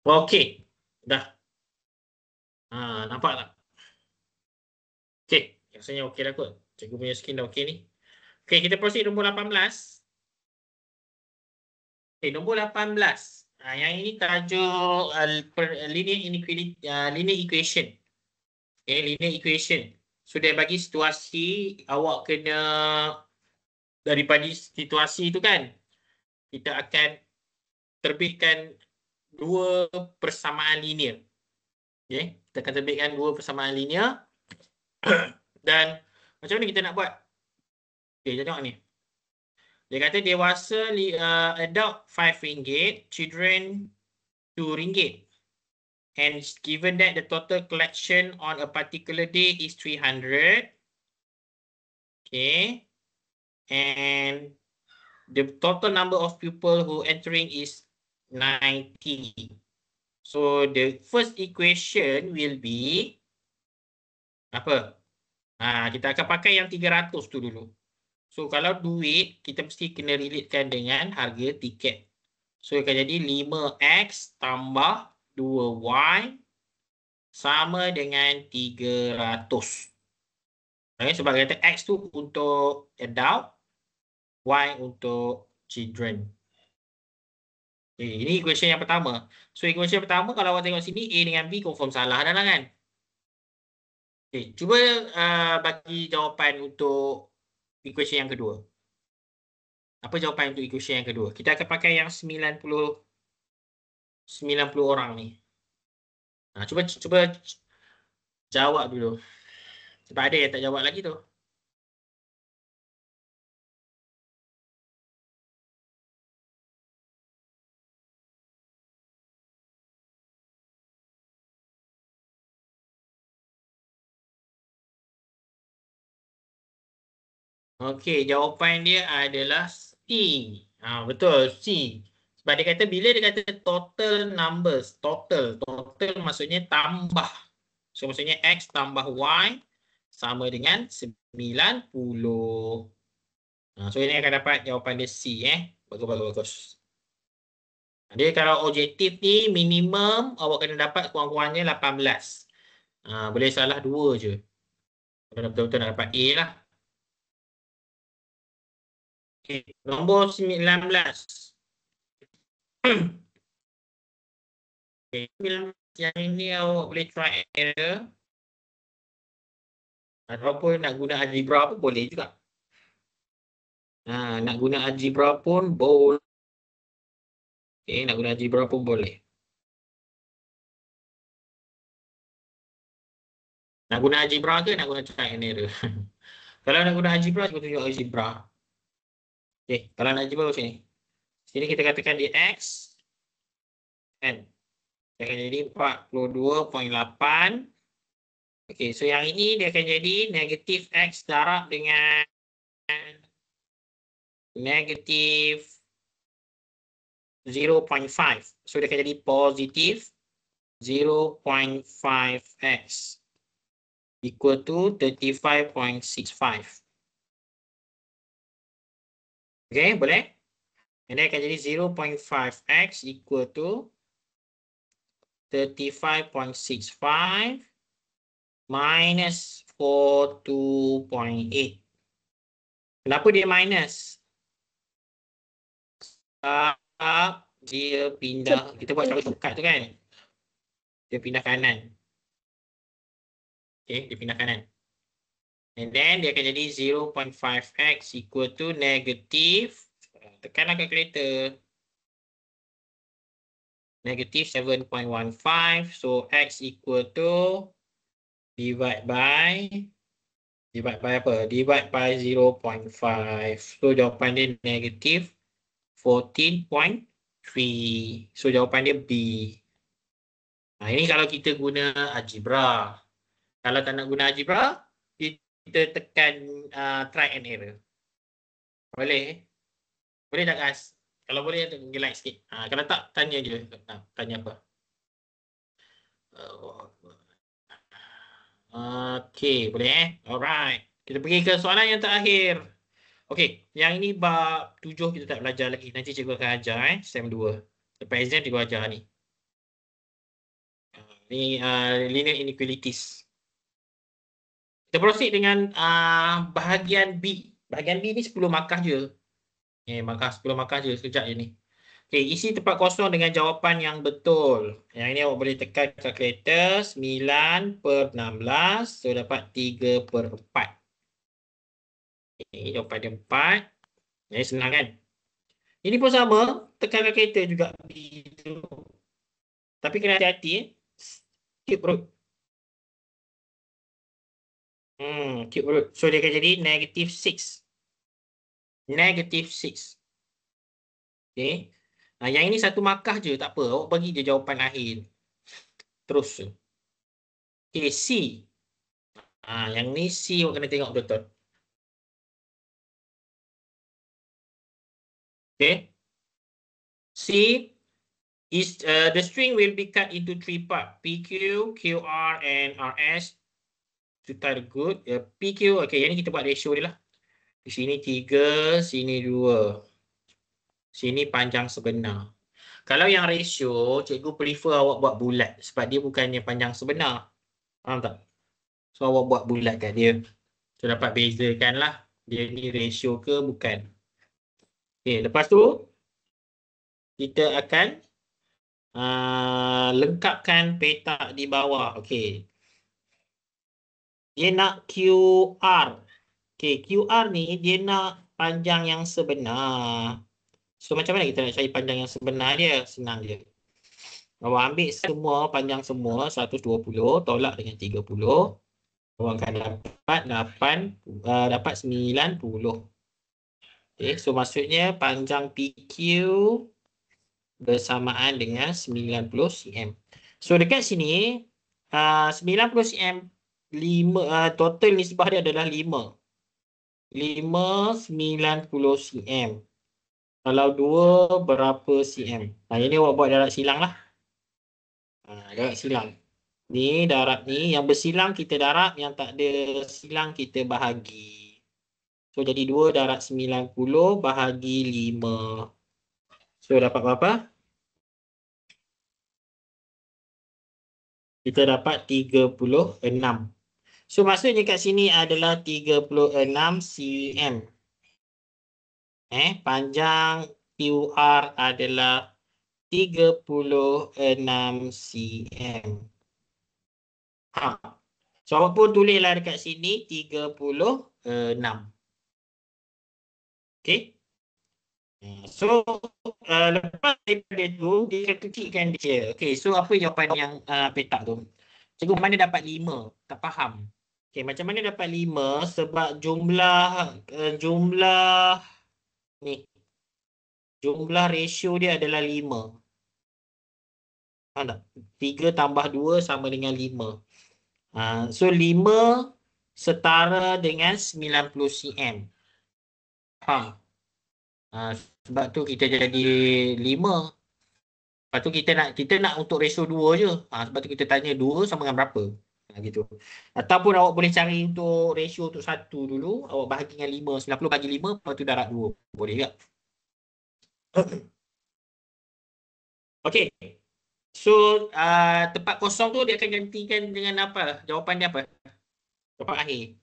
Okey. Dah. Nampak tak? Okey. Rasanya okey dah kot. Cikgu punya skin dah okey ni. Okey, kita proceed nombor 18. Nombor 18. Yang ini tajuk linear inequality, linear equation. Linear equation. So, dia bagi situasi awak kena daripada situasi itu kan, kita akan terbitkan dua persamaan linear. Kita akan terbitkan dua persamaan linear. Dan macam mana kita nak buat? Kita tengok ni. Dia kata dewasa adult RM5, children RM2. And given that the total collection on a particular day is 300. Okay. And the total number of people who entering is 90. So the first equation will be apa? Kita akan pakai yang 300 tu dulu. So kalau duit, kita mesti kena relatekan dengan harga tiket. So akan jadi 5x tambah 2y sama dengan 300. Sebab kata x tu untuk adult, y untuk children. Ini equation yang pertama. So equation pertama kalau awak tengok sini A dengan B confirm salah dah lah kan. Cuba bagi jawapan untuk equation yang kedua. Apa jawapan untuk equation yang kedua? Kita akan pakai yang 90 orang ni. Cuba jawab dulu. Sebab ada yang tak jawab lagi tu. Okey, jawapan dia adalah C. Betul, C. Sebab dia kata bila dia kata total numbers, total maksudnya tambah. So maksudnya X tambah Y sama dengan 90. So ini akan dapat jawapan dia C. Bagus. Dia kalau objektif ni minimum awak kena dapat kurang-kurangnya 18. Boleh salah 2 je. Kalau betul-betul nak dapat A lah. Okay. Nombor 19. Yang ini awak boleh try error. Ataupun nak guna algebra pun boleh juga. Nak guna algebra pun boleh. Nak guna algebra pun boleh. Nak guna algebra ke nak guna try and error? Kalau nak guna algebra, kita tunjuk algebra. Kalau nak algebra macam ni. Sini kita katakan di X. Kan? Dia akan jadi 42.8. So yang ini dia akan jadi negatif X darab dengan negatif 0.5. So dia akan jadi positif 0.5x equal to 35.65. Okay, boleh? Ini akan jadi 0.5x equal to 35.65 minus 42.8. Kenapa dia minus? Dia pindah, kita buat cara shortcut tu kan. Dia pindah kanan. Dia pindah kanan. And then dia akan jadi 0.5x equal to negative Tekanlah kalkulator. Negative 7.15. So X equal to divide by apa? Divide by 0.5. So jawapan dia negative 14.3. So jawapan dia B. Nah, ini kalau kita guna algebra. Kalau tak nak guna algebra, kita tekan try and error. Boleh? Boleh tak guys? Kalau boleh, like sikit. Kalau tak, tanya je. Tanya apa? Okay, boleh Alright. Kita pergi ke soalan yang terakhir. Okay, yang ini bab 7 kita tak belajar lagi. Nanti cikgu akan ajar SEM 2. Lepas exam cikgu ajar ni. Ni linear inequalities. Kita proceed dengan bahagian B. Bahagian B ni 10 markah je. Markah 10 markah je sekejap je ni. Okay, isi tempat kosong dengan jawapan yang betul. Yang ini awak boleh tekan kalkulator 9/16. So dapat 3/4. Okay, jawapan dia 4. Jadi senang kan? Ini pun sama. Tekan kalkulator juga. Tapi kena hati-hati. Cube root. Cube root. So dia akan jadi negative 6. Negative 6. Okay. Yang ini satu markah je. Tak apa. Awak bagi je jawapan akhir. Terus. Okay, C. Yang ni C awak kena tengok betul. Okay. C is the string will be cut into 3 parts. PQ, QR, and RS. To tie the good. PQ, okay. Yang ni kita buat ratio dia lah. Di sini 3, sini 2. Sini panjang sebenar. Kalau yang ratio, cikgu prefer awak buat bulat. Sebab dia bukannya panjang sebenar. Faham tak? So awak buat bulat kat dia. So dapat bezakan lah. Dia ni ratio ke bukan. Okay, lepas tu kita akan lengkapkan petak di bawah. Okay. Dia nak QR. Okay, QR ni dia nak panjang yang sebenar. So macam mana kita nak cari panjang yang sebenar dia? Senang je. Awak ambil semua panjang semua 120 tolak dengan 30. Awak akan dapat 90. Okay, so maksudnya panjang PQ bersamaan dengan 90 cm. So dekat sini 90 cm 5 total nisbah dia adalah 5. 5 90 cm. Kalau 2 berapa cm? Ini awak buat darat silang lah. Darat silang. Ni darat ni yang bersilang kita darab, yang tak ada silang kita bahagi. So jadi 2 darat 90 bahagi 5. So dapat berapa? Kita dapat 36. So maksudnya kat sini adalah 36 cm. Panjang QR adalah 36 cm. So awak pun tulislah dekat sini 36. Okay. So lepas daripada tu dia kecilkan dia. Okay, so apa jawapan yang petak tu? Cikgu mana dapat 5? Tak faham. Okay, macam mana dapat 5? Sebab jumlah ni. Jumlah ratio dia adalah 5. Faham tak? 3 tambah 2 sama dengan 5. So 5 setara dengan 90 cm. Faham? Sebab tu kita jadi 5. Lepas tu kita nak untuk ratio 2 je. Sebab tu kita tanya 2 sama dengan berapa. Gitu. Ataupun awak boleh cari untuk ratio untuk 1 dulu. Awak bahagi dengan 5. 90 bagi 5. Lepas tu darat 2. Boleh tak? Okey. So tempat kosong tu dia akan gantikan dengan apa? Jawapan dia apa? Jawapan akhir.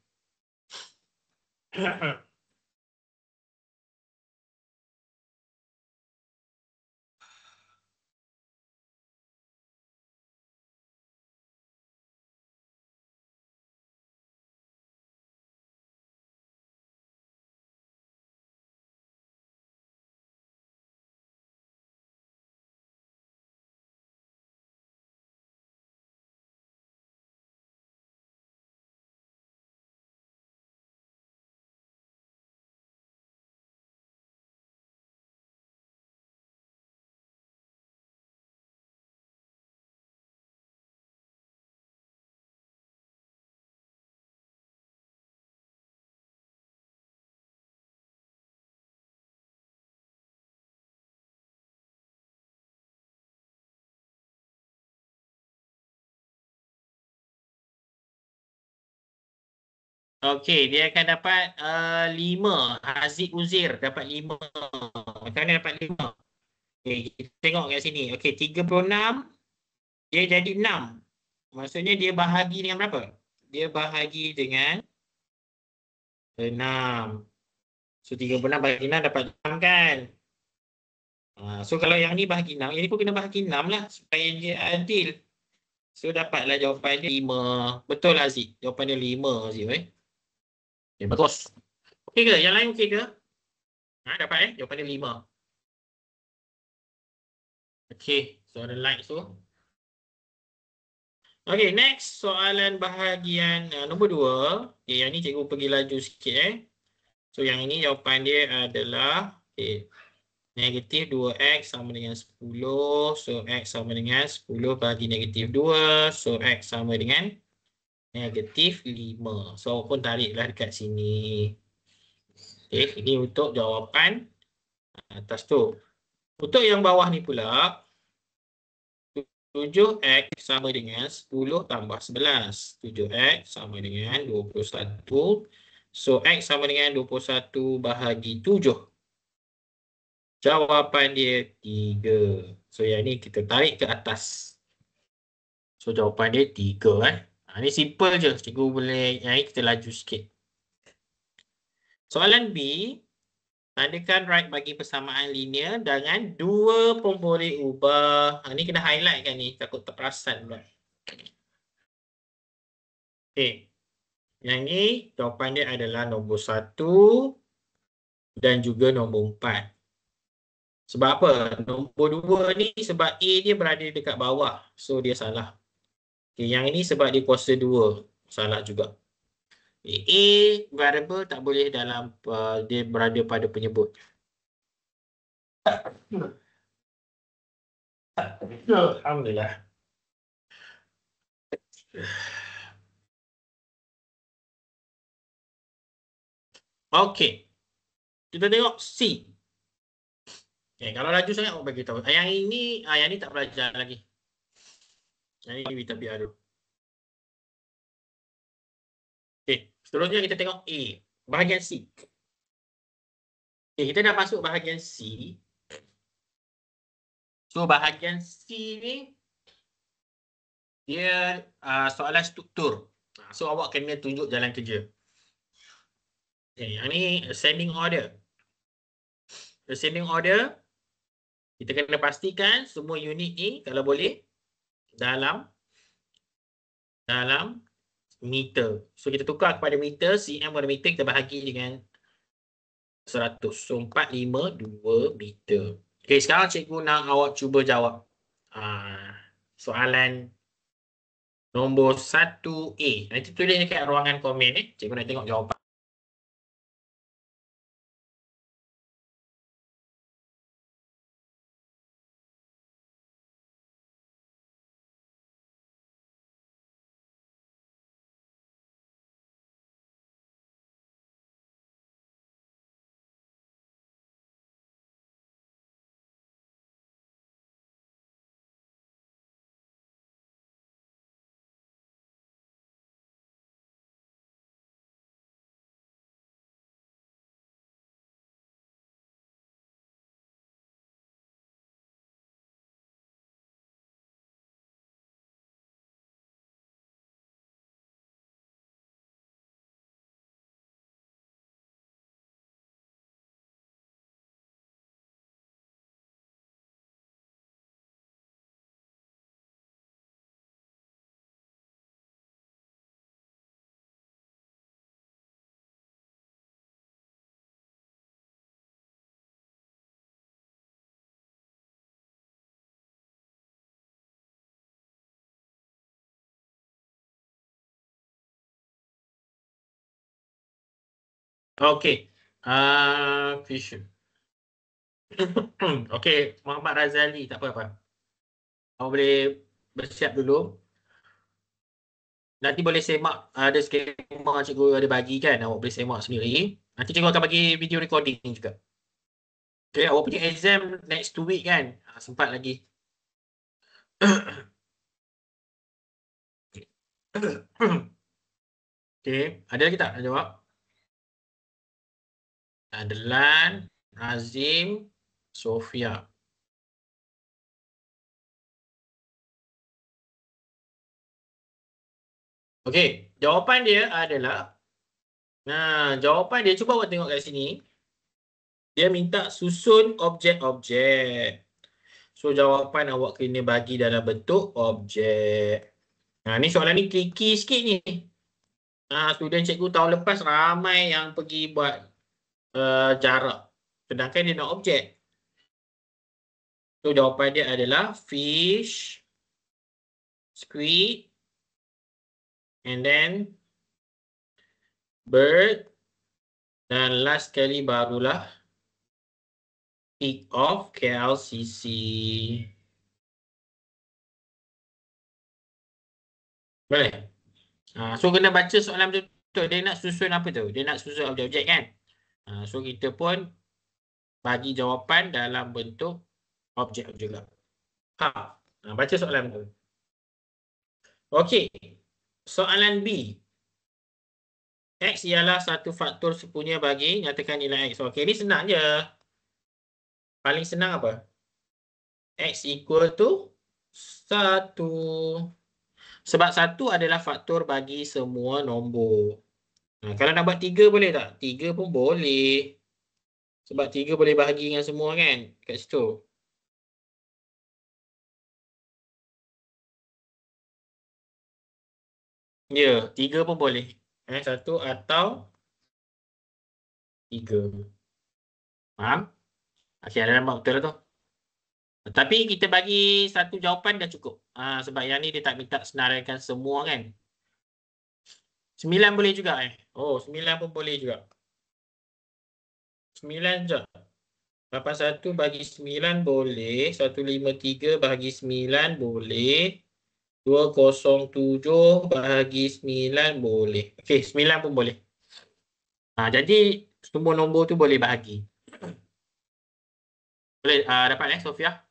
Okey, dia akan dapat 5. Haziq Uzair dapat 5. Macam mana dapat 5? Okay, kita tengok kat sini. Okey, 36 dia jadi 6. Maksudnya dia bahagi dengan berapa? Dia bahagi dengan 6. So 36 bahagi 6 dapat 6 kan? So kalau yang ni bahagi 6, ini pun kena bahagi 6 lah supaya dia adil. So dapatlah jawapan dia 5. Betul lah Aziz. Jawapan dia 5 Aziz. Okay, bagus. Okey ke? Yang lain okey ke? Dapat jawapan dia 5. Okey, so ada like tu. Okey, next soalan bahagian nombor 2. Okay, yang ni cikgu pergi laju sikit So yang ini jawapan dia adalah negatif 2x sama dengan 10. So x sama dengan 10 bagi negatif 2. So x sama dengan negatif 5. So pun tariklah dekat sini. Okay, ini untuk jawapan atas tu. Untuk yang bawah ni pula, 7x sama dengan 10 tambah 11. 7x sama dengan 21. So, x sama dengan 21 bahagi 7. Jawapan dia 3. So, yang ni kita tarik ke atas. So, jawapan dia 3. Ini simple je. Cikgu boleh, yang ni kita laju sikit. Soalan B. Tandakan right bagi persamaan linear dengan 2 pun boleh ubah. Ini kena highlight kan ni. Takut terperasan pula. Okey. Yang ni jawapan dia adalah nombor 1 dan juga nombor 4. Sebab apa? Nombor 2 ni sebab A dia berada dekat bawah. So dia salah. Okay, yang ini sebab dia kuasa 2. Salah juga. A variable tak boleh dalam dia berada pada penyebut. Alhamdulillah. Okey. Kita tengok C. Okay, kalau laju sangat aku bagi tahu. Yang ini tak belajar lagi. Yang ini kita biar dulu. Okey, seterusnya kita tengok A. Bahagian C. Okay, kita dah masuk bahagian C. So bahagian C ni dia soalan struktur. So awak kena tunjuk jalan kerja. Okay, yang ni ascending order. Ascending order, kita kena pastikan semua unit ni kalau boleh dalam meter. So kita tukar kepada meter, cm pada meter kita bahagi dengan 100. So 452 meter. Okay, sekarang cikgu nak awak cuba jawab soalan nombor 1A. Nanti tulis dekat ruangan komen Cikgu nak tengok jawapan. Okey. Vision. Okey, Muhammad Razali, tak apa-apa. Awak boleh bersiap dulu. Nanti boleh semak ada skema cikgu ada bagi kan. Awak boleh semak sendiri. Nanti cikgu akan bagi video recording juga. Okey, awak punya exam next 2 week kan? Sempat lagi. Okey, ada lagi tak nak jawab? Adlan, Azim, Sofia. Okey, jawapan dia adalah, jawapan dia cuba awak tengok kat sini. Dia minta susun objek-objek. So jawapan awak kena bagi dalam bentuk objek. Ni soalan ni tricky sikit ni. Student cikgu tahun lepas ramai yang pergi buat jarak. Sedangkan dia nak objek. So jawapan dia adalah fish, squid, and then bird, dan last kali barulah pick of KLCC. Boleh? So kena baca soalan betul-betul. Dia nak susun apa tu? Dia nak susun objek-objek kan? So kita pun bagi jawapan dalam bentuk objek juga. Baca soalan tu. Okey. Soalan B. X ialah satu faktor sepunya bagi nyatakan nilai X. Okey, ni senang je. Paling senang apa? X equal to 1. Sebab 1 adalah faktor bagi semua nombor. Kalau nak buat 3 boleh tak? 3 pun boleh. Sebab 3 boleh bahagi dengan semua kan? Kat situ. Ya, 3 pun boleh. 1 atau 3. Faham? Okey, ada nampak betul lah tu. Tapi kita bagi satu jawapan dah cukup. Sebab yang ni dia tak minta senaraikan semua kan. 9 boleh juga Oh, 9 pun boleh juga. 9 je. 81 bagi 9 boleh. 153 bagi 9 boleh. 207 bagi 9 boleh. Okey, 9 pun boleh. Jadi semua nombor tu boleh bahagi. Boleh dapat Sofia?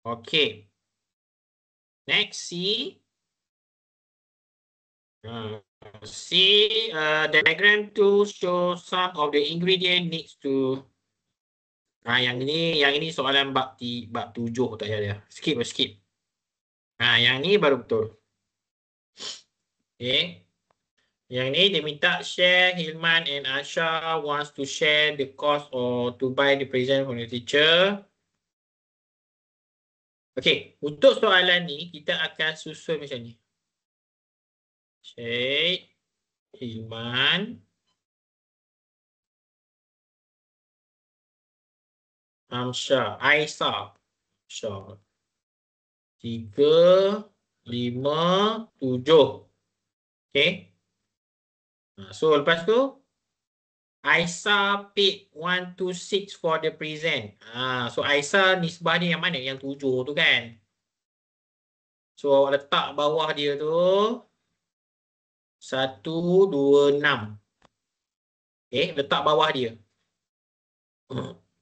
Okey. Next, C. See the diagram to show some of the ingredient needs to. Yang ini soalan bab 7 tak payah dia. Skip. Yang ni baru betul. Okay. Yang ni dia minta share Hilman and Asha wants to share the cost or to buy the present from the teacher. Okay, untuk soalan ni kita akan susun macam ni. Syed, Hilman, Amsha, Aisyah. 3, 5, 7. Okay. So lepas tu Aisyah paid 126 for the present. So Aisyah nisbah ni yang mana? Yang 7 tu kan. So awak letak bawah dia tu 126. Okay, letak bawah dia.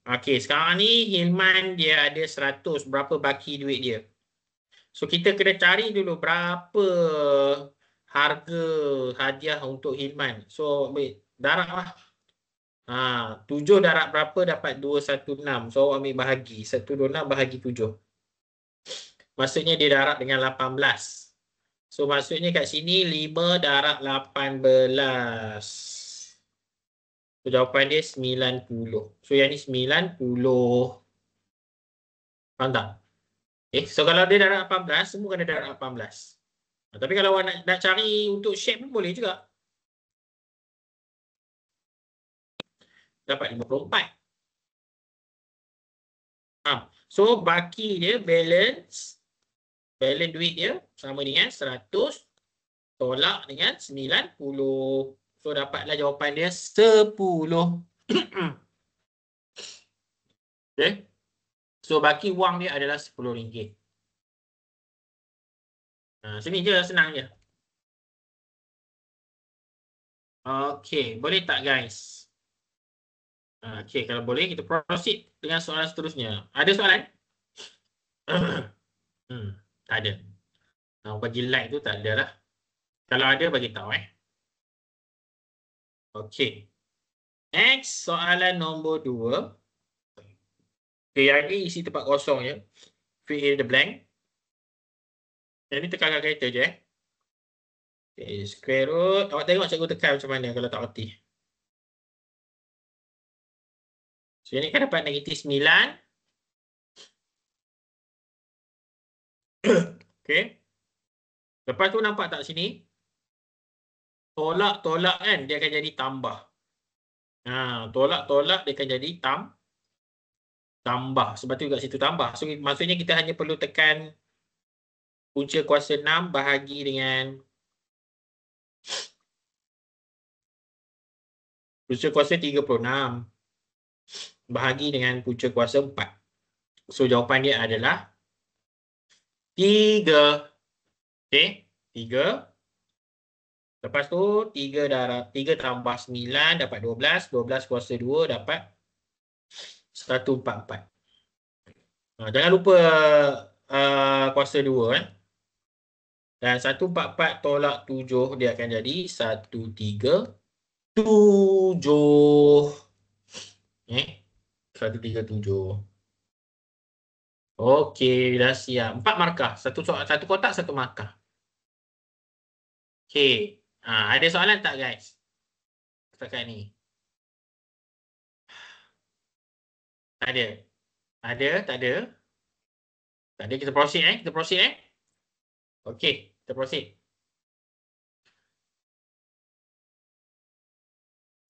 Okay, sekarang ni Hilman dia ada 100. Berapa baki duit dia? So kita kena cari dulu berapa harga hadiah untuk Hilman. So darab lah. 7 darab berapa dapat 216. So awak ambil bahagi. 126 bahagi 7. Maksudnya dia darab dengan 18. So maksudnya kat sini 5 darab 18. So jawapan dia 90. So yang ni 90. Faham tak? So kalau dia darab 18, semua kena darab 18. Tapi kalau awak nak cari untuk shape pun boleh juga. Dapat 54. So baki dia balance duit dia sama dengan 100 tolak dengan 90. So dapatlah jawapan dia 10. Okay. So baki wang dia adalah RM10. Sini je, senang je. Okay, boleh tak guys? Okay, kalau boleh kita proceed dengan soalan seterusnya. Ada soalan? Tak ada. Bagi like tu tak ada lah. Kalau ada, bagi tahu Okey. Next, soalan nombor 2. Okay, yang ni isi tempat kosong je. Fill in the blank. Yang ni tekan kereta je Okay, square root. Awak tengok cikgu tekan macam mana kalau tak reti. So, yang ni kan dapat negatif 9. Okay. Lepas tu nampak tak sini? Tolak-tolak kan, dia akan jadi tambah. Tolak-tolak dia akan jadi tambah. Sebab tu kat situ tambah. So, maksudnya kita hanya perlu tekan punca kuasa 6 bahagi dengan punca kuasa 36 bahagi dengan punca kuasa 4. So, jawapan dia adalah 3. Okay, 3. Lepas tu 3 tambah 9 dapat 12. 12 kuasa 2 dapat 144. Jangan lupa kuasa 2 Dan 144 tolak 7 dia akan jadi 137. 137. Okey, dah siap. 4 markah. Satu kotak, satu markah. Okey. Ada soalan tak, guys? Setakat ni. Tak ada. Ada, tak ada. Tak ada, kita proceed Kita proceed Okey, kita proceed.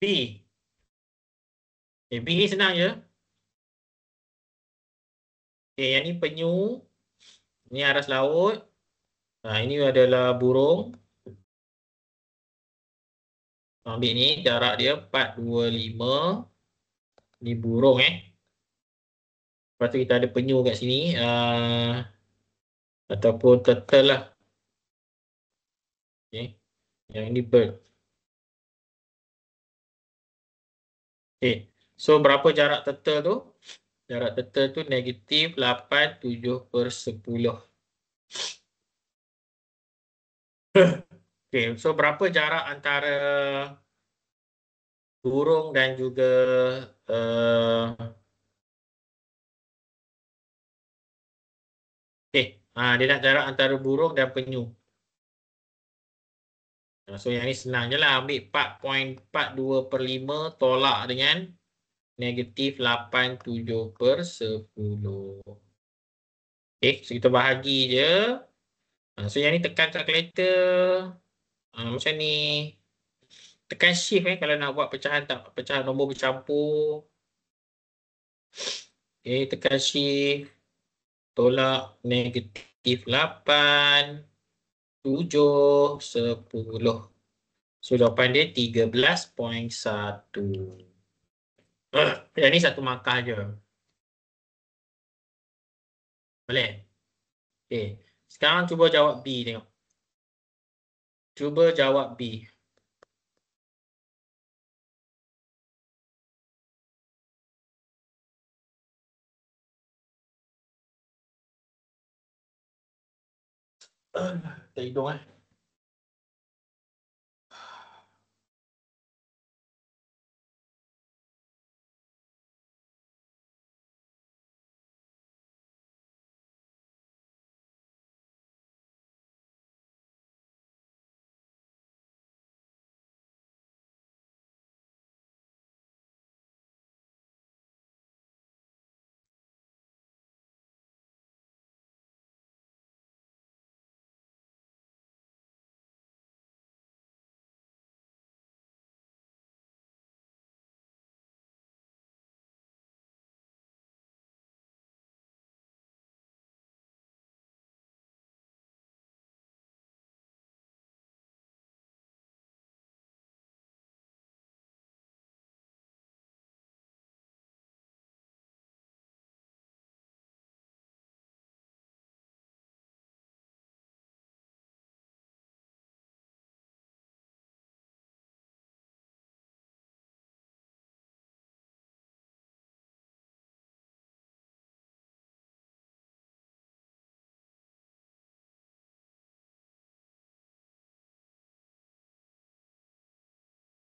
B. B ni senang je. Yang ni penyu. Ni aras laut. Ini adalah burung. Ambil ni, jarak dia 425. Ni burung Lepas tu kita ada penyu kat sini. Ataupun turtle lah. Okay. Yang ini bird. Okay. So, berapa jarak turtle tu? Jarak turtle tu negatif 87/10. Okay. So, berapa jarak antara burung dan juga dia nak jarak antara burung dan penyu. So, yang ni senang je lah. Ambil 4.42/5 tolak dengan negatif 87/10. Okay, so kita bahagi je. So, yang ni tekan kalkulator. Macam ni. Tekan shift kalau nak buat pecahan nombor bercampur. Okay, tekan shift. Tolak negatif 8, 7, 10. So, jawapan dia 13.1. Yang ni satu markah je. Boleh? Okay. Sekarang cuba jawab B tengok. Cuba jawab B. Tak hidung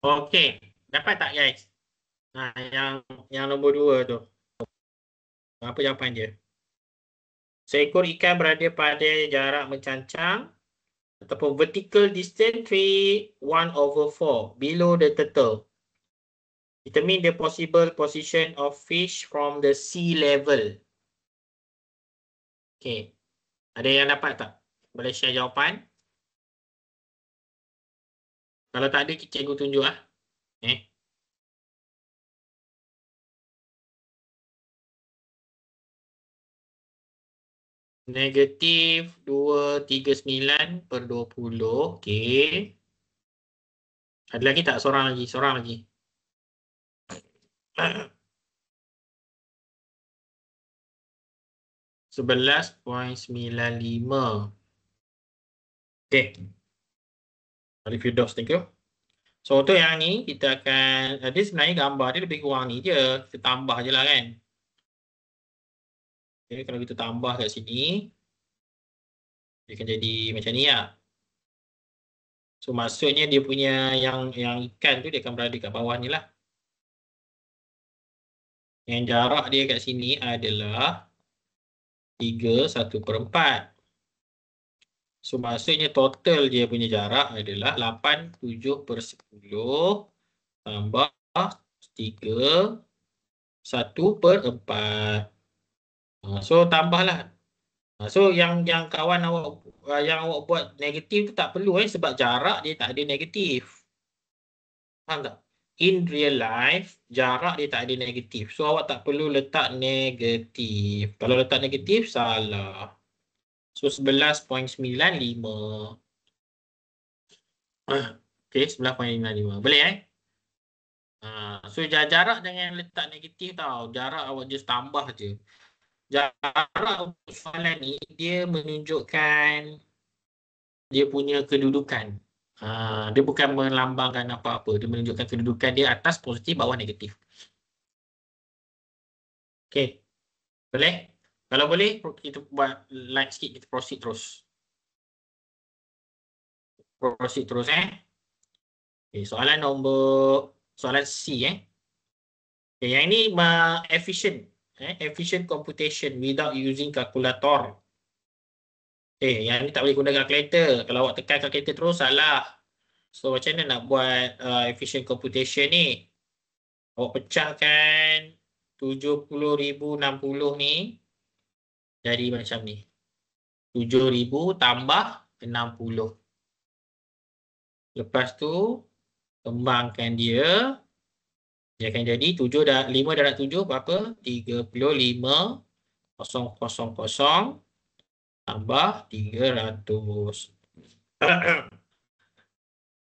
Okey. Dapat tak guys? Yang nombor 2 tu. Apa jawapan dia? Seekor ikan berada pada jarak mencancang ataupun vertical distance 3/1/4 below the turtle. Determine the possible position of fish from the sea level. Okey. Ada yang dapat tak? Boleh share jawapan? Kalau tak ada, cikgu tunjuk lah. Negatif 239/20. Okey. Ada lagi tak? Seorang lagi. 11.95. Okey. Alif Firdaus, thank you. So untuk yang ni kita akan, dia sebenarnya gambar dia lebih kurang ni je. Kita tambah je lah kan. Okay, kalau kita tambah kat sini, dia akan jadi macam ni lah. So maksudnya dia punya yang ikan tu dia akan berada kat bawah ni lah. Yang jarak dia kat sini adalah 3/1/4. So maksudnya total dia punya jarak adalah 87/10 tambah 3/1/4. So tambahlah. So yang kawan awak yang awak buat negatif tu tak perlu sebab jarak dia tak ada negatif. Faham tak? In real life jarak dia tak ada negatif. So awak tak perlu letak negatif. Kalau letak negatif salah. So 11.95. Okey, 11.95. Boleh so jarak jangan letak negatif tau. Jarak awak just tambah je. Jarak untuk soalan ni dia menunjukkan dia punya kedudukan. Dia bukan melambangkan apa-apa. Dia menunjukkan kedudukan dia atas positif, bawah negatif. Okey. Boleh? Kalau boleh, kita buat like sikit, kita proceed terus. Proceed terus Okay, soalan C Okay, yang ini efficient. Efficient computation without using calculator. Yang ni tak boleh guna calculator. Kalau awak tekan calculator terus, salah. So, macam mana nak buat efficient computation ni? Awak pecahkan 70,060 ni jadi macam ni. 7,000 tambah 60. Lepas tu, kembangkan dia. Dia akan jadi 5 darab 7 berapa? 35,000 tambah 300.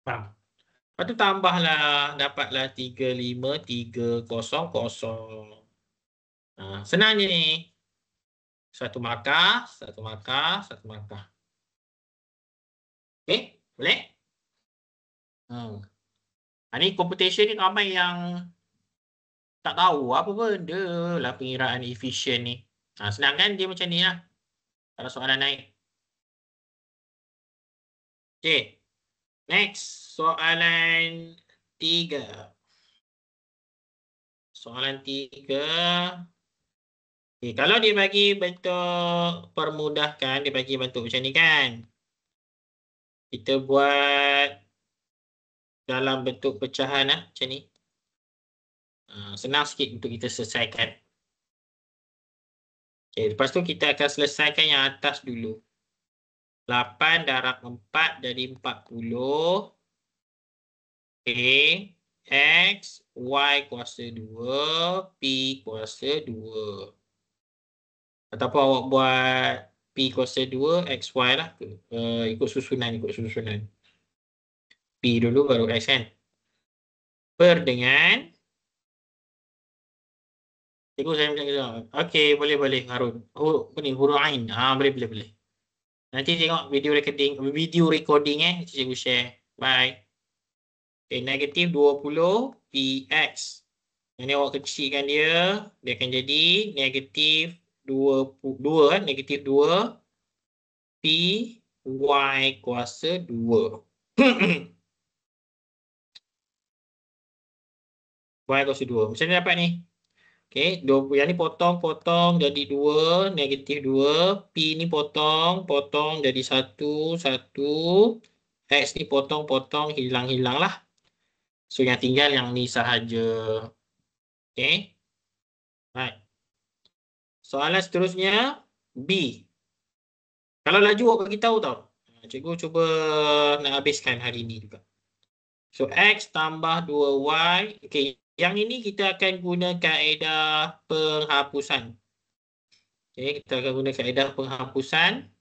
Faham? Lepas tu tambahlah, dapatlah 35,300. Senang je ni. Satu markah. Okey, boleh? Ni computation ni ramai yang tak tahu apa benda lah pengiraan efisien ni. Senang kan dia macam ni lah. Kalau soalan naik. Okey. Next, soalan 3. Soalan 3. Okay, kalau dia bagi bentuk permudahkan, dia bagi bentuk macam ni kan. Kita buat dalam bentuk pecahan macam ni. Senang sikit untuk kita selesaikan. Okay, lepas tu kita akan selesaikan yang atas dulu. 8 darab 4 jadi 40. X, Y kuasa 2, P kuasa 2. Ataupun awak buat P kuasa 2, XY lah. Ikut susunan. P dulu baru X kan. Per dengan. Cikgu saya macam tu. Okey, boleh Harun. Huruf Ain. Boleh. Nanti tengok video recording cikgu share. Bye. Okay, negatif 20 PX. Ini awak kecilkan dia. Dia akan jadi negatif 2 negatif 2 PY kuasa 2. Y kos 2. Macam mana dapat ni? Okey, yang ni potong jadi 2, negatif 2. P ni potong jadi 1, 1. X ni potong, hilang lah. So yang tinggal yang ni sahaja. Okey. Right. Soalan seterusnya B. Kalau laju awak bagi tahu tau. Cikgu cuba nak habiskan hari ni juga. So X tambah 2Y. Okey, yang ini kita akan guna kaedah penghapusan. Okey, kita akan guna kaedah penghapusan.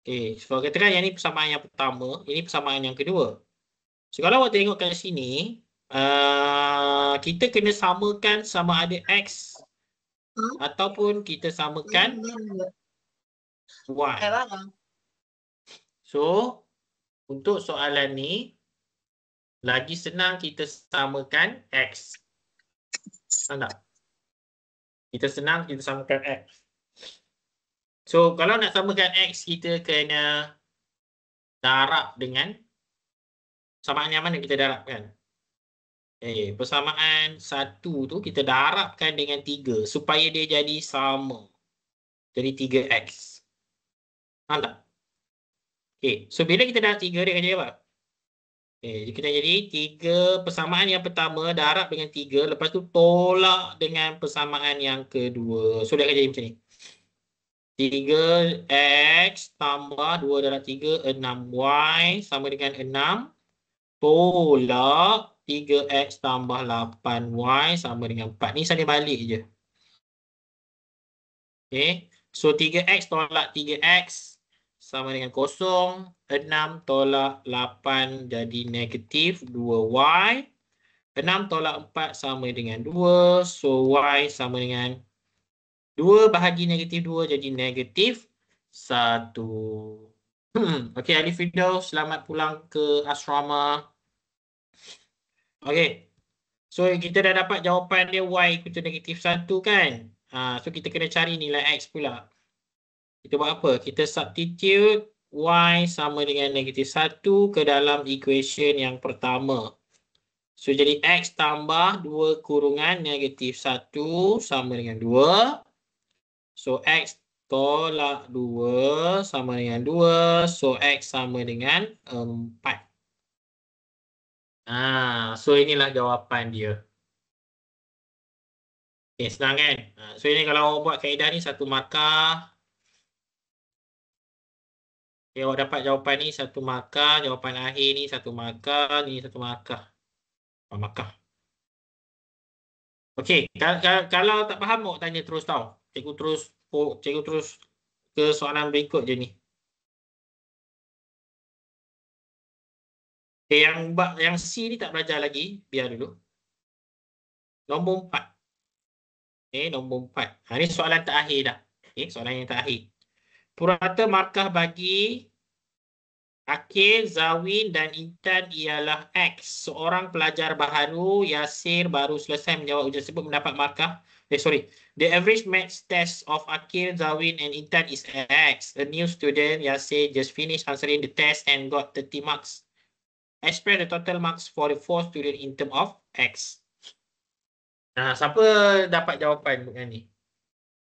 Okey, so katakan yang ini persamaan yang pertama, ini persamaan yang kedua. So kalau awak tengok kat sini, kita kena samakan sama ada X ataupun kita samakan Y. So, untuk soalan ni, lagi senang kita samakan X. Tahu tak? Kita senang kita samakan X. So, kalau nak samakan X, kita kena darab dengan persamaan yang mana kita darabkan. Persamaan 1 tu kita darabkan dengan 3 supaya dia jadi sama. Jadi 3X. Faham tak? Okay. So, bila kita darab 3, dia akan jadi apa? Kita jadi 3 persamaan yang pertama darab dengan 3. Lepas tu tolak dengan persamaan yang kedua. So, dia akan jadi macam ni. 3X tambah 2 darab 3, 6Y sama dengan 6. Tolak 3X tambah 8Y sama dengan 4. Ni saling balik je. Okay. So, 3X tolak 3X sama dengan 0. 6 tolak 8 jadi negatif 2Y. 6 tolak 4 sama dengan 2. So, Y sama dengan 2 bahagi negatif 2 jadi negatif 1. Okey, Alif Firdaus, selamat pulang ke asrama. Okey. So, kita dah dapat jawapan dia Y equal to negatif 1 kan? So, kita kena cari nilai X pula. Kita buat apa? Kita substitute Y sama dengan negatif 1 ke dalam equation yang pertama. So, jadi X tambah 2 kurungan negatif 1 sama dengan 2. So, X tolak 2 sama dengan 2. So, X sama dengan 4. So, inilah jawapan dia. Okay, senang kan? So, ini kalau awak buat kaedah ni 1 markah. Okay, awak dapat jawapan ni 1 markah. Jawapan akhir ni 1 markah. Ni 1 markah. 4 markah. Okey, kalau tak faham awak tanya terus tau. Cikgu terus ke soalan berikut je ni. Okay, yang C ni tak belajar lagi, biar dulu. Nombor 4. Okay, nombor 4. Ini soalan terakhir dah. Okay, soalan yang terakhir. Purata markah bagi Akil, Zawin dan Intan ialah X. Seorang pelajar baru, Yasir, baru selesai menjawab ujian tersebut mendapat markah. The average maths test of Akil, Zawin and Intan is X. A new student, Yasir, just finished answering the test and got 30 marks. Express the total marks for the 4 student in term of X. Siapa dapat jawapan dengan ni?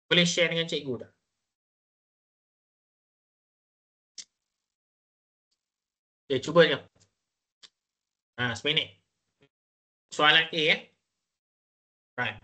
Boleh share dengan cikgu tak? Okay, cuba je. Seminit. Soalan A ya. Right.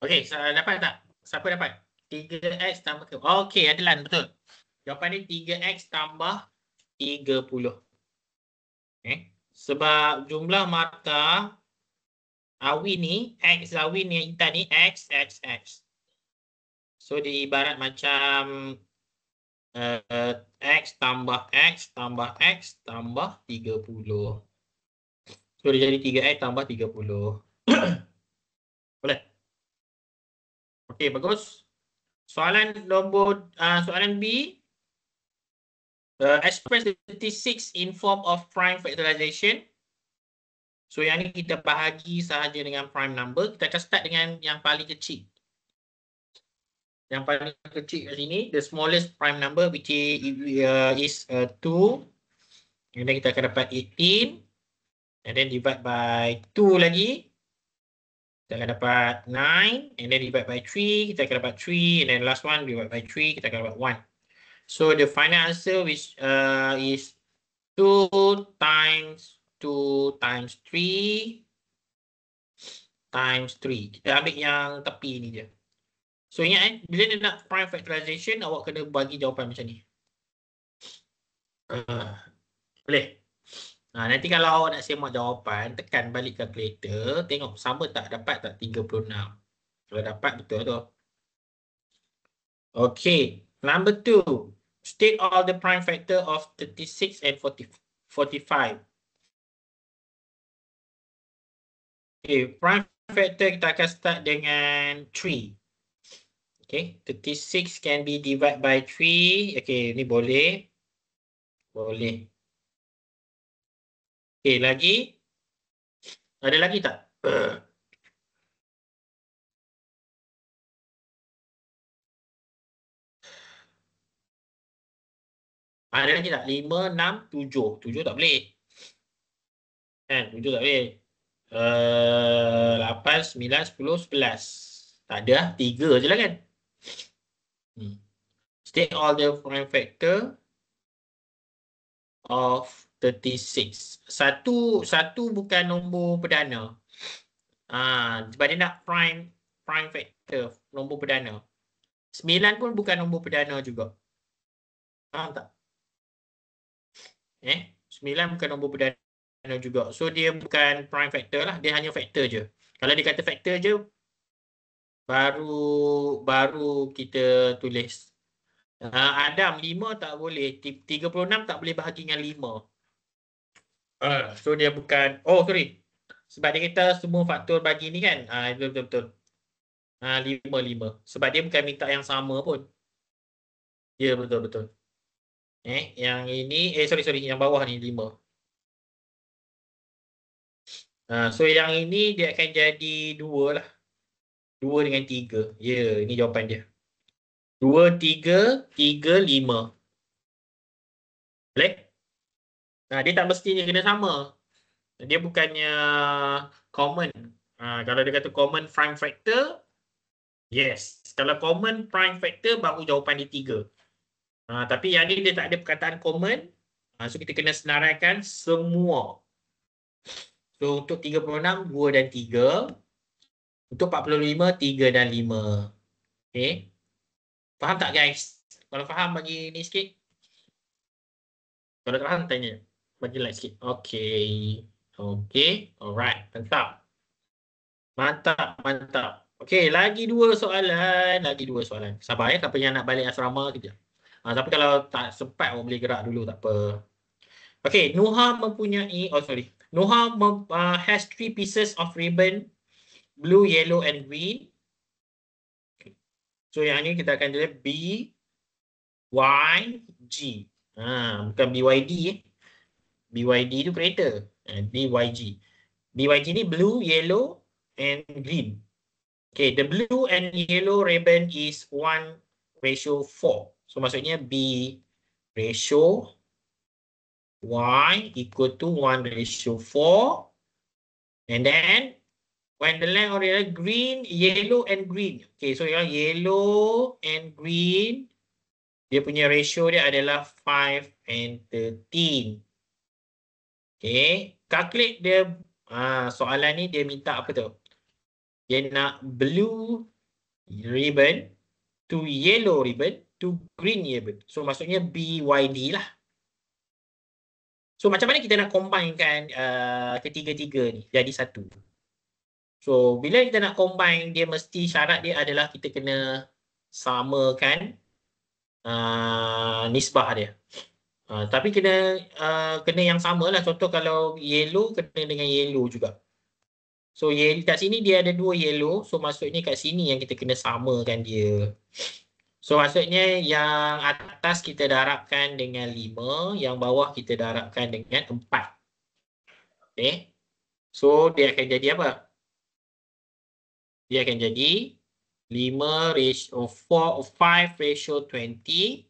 Okey, dapat tak? Siapa dapat? 3x tambah ke? Okey, Adlan, betul. Jawapan ni 3x tambah 30. Sebab jumlah markah Awi ni, X Awi ni, Intan ni, X, X, X. So, dia ibarat macam X tambah X tambah X tambah 30. So, dia jadi 3X tambah 30. Boleh? Okey, bagus. Soalan soalan B. Express 36 in form of prime factorization. So, yang ni kita bahagi sahaja dengan prime number. Kita akan start dengan yang paling kecil. Yang paling kecil kat sini, the smallest prime number which is 2. And then kita akan dapat 18. And then divide by 2 lagi. Kita akan dapat 9. And then divide by 3. Kita akan dapat 3. And then last one divide by 3. Kita akan dapat 1. So the final answer which is 2 times 2 times 3 times 3. Kita ambil yang tepi ni je. So ingat bila dia nak prime factorization, awak kena bagi jawapan macam ni. Boleh? Nanti kalau awak nak semak jawapan, tekan balik kalkulator, tengok sama tak, dapat tak 36. Kalau dapat, betul tu. Okay, number 2. State all the prime factor of 36 and 45. Okay, prime factor kita akan start dengan 3. Okay, 36 can be divided by 3. Okay, ni boleh. Boleh. Okay, lagi. Ada lagi tak? Ada lagi tak? 5, 6, 7. 7 tak boleh. Kan? 7 tak boleh. 8, 9, 10, 11. Tak ada. 3 je lah kan? State all the prime factor of 36. Satu bukan nombor perdana. Sebab dia nak prime factor, nombor perdana. 9 pun bukan nombor perdana juga. Faham tak? 9 bukan nombor perdana juga. So dia bukan prime factor lah, dia hanya factor je. Kalau dia kata factor je, baru kita tulis. Adam 5 tak boleh, 36 tak boleh bahagi dengan 5. So dia bukan, sorry. Sebab dia kata semua faktor bagi ni kan. Betul. 5. Sebab dia bukan minta yang sama pun. Ya, betul. Yang ini, sorry, yang bawah ni 5. So yang ini dia akan jadi 2 lah. 2 dengan 3. Ya, ini jawapan dia. 2, 3, 3, 5. Boleh? Dia tak mestinya kena sama. Dia bukannya common. Kalau dia kata common prime factor, yes. Kalau common prime factor, baru jawapan dia 3. Tapi yang ni dia tak ada perkataan common. So kita kena senaraikan semua. So untuk 36, 2 dan 3. Untuk 45, 3 dan 5. Okay. Faham tak guys? Kalau faham bagi ni sikit. Kalau tak faham tanya. Bagi like sikit. Okay. Alright. Mantap. Okay, lagi 2 soalan. Sabar ya, siapa yang nak balik asrama kejap. Tapi kalau tak sempat, awak boleh gerak dulu, tak apa. Okay, Nuha mempunyai, Nuha has 3 pieces of ribbon, blue, yellow and green. So yang ni kita akan tulis B, Y, G. Bukan BYD BYD tu kereta. BYG. BYG ni blue, yellow and green. Okay, the blue and yellow ribbon is 1:4. So maksudnya B ratio Y equal to 1:4. And then when the length of the green, yellow and green. Okay, so yellow and green, dia punya ratio dia adalah 5 and 13. Okay, calculate dia. Soalan ni dia minta apa tu? Dia nak blue ribbon to yellow ribbon to green ribbon. So maksudnya BYD lah. So macam mana kita nak combinekan ketiga-tiga ni jadi satu. So bila kita nak combine, dia mesti syarat dia adalah kita kena samakan nisbah dia. Tapi kena yang sama lah. Contoh kalau yellow kena dengan yellow juga. So kat sini dia ada dua yellow. So maksudnya kat sini yang kita kena samakan dia. So maksudnya yang atas kita darabkan dengan 5. Yang bawah kita darabkan dengan 4. Okay. So dia akan jadi apa? Dia akan jadi 5 ratio 5 ratio 20.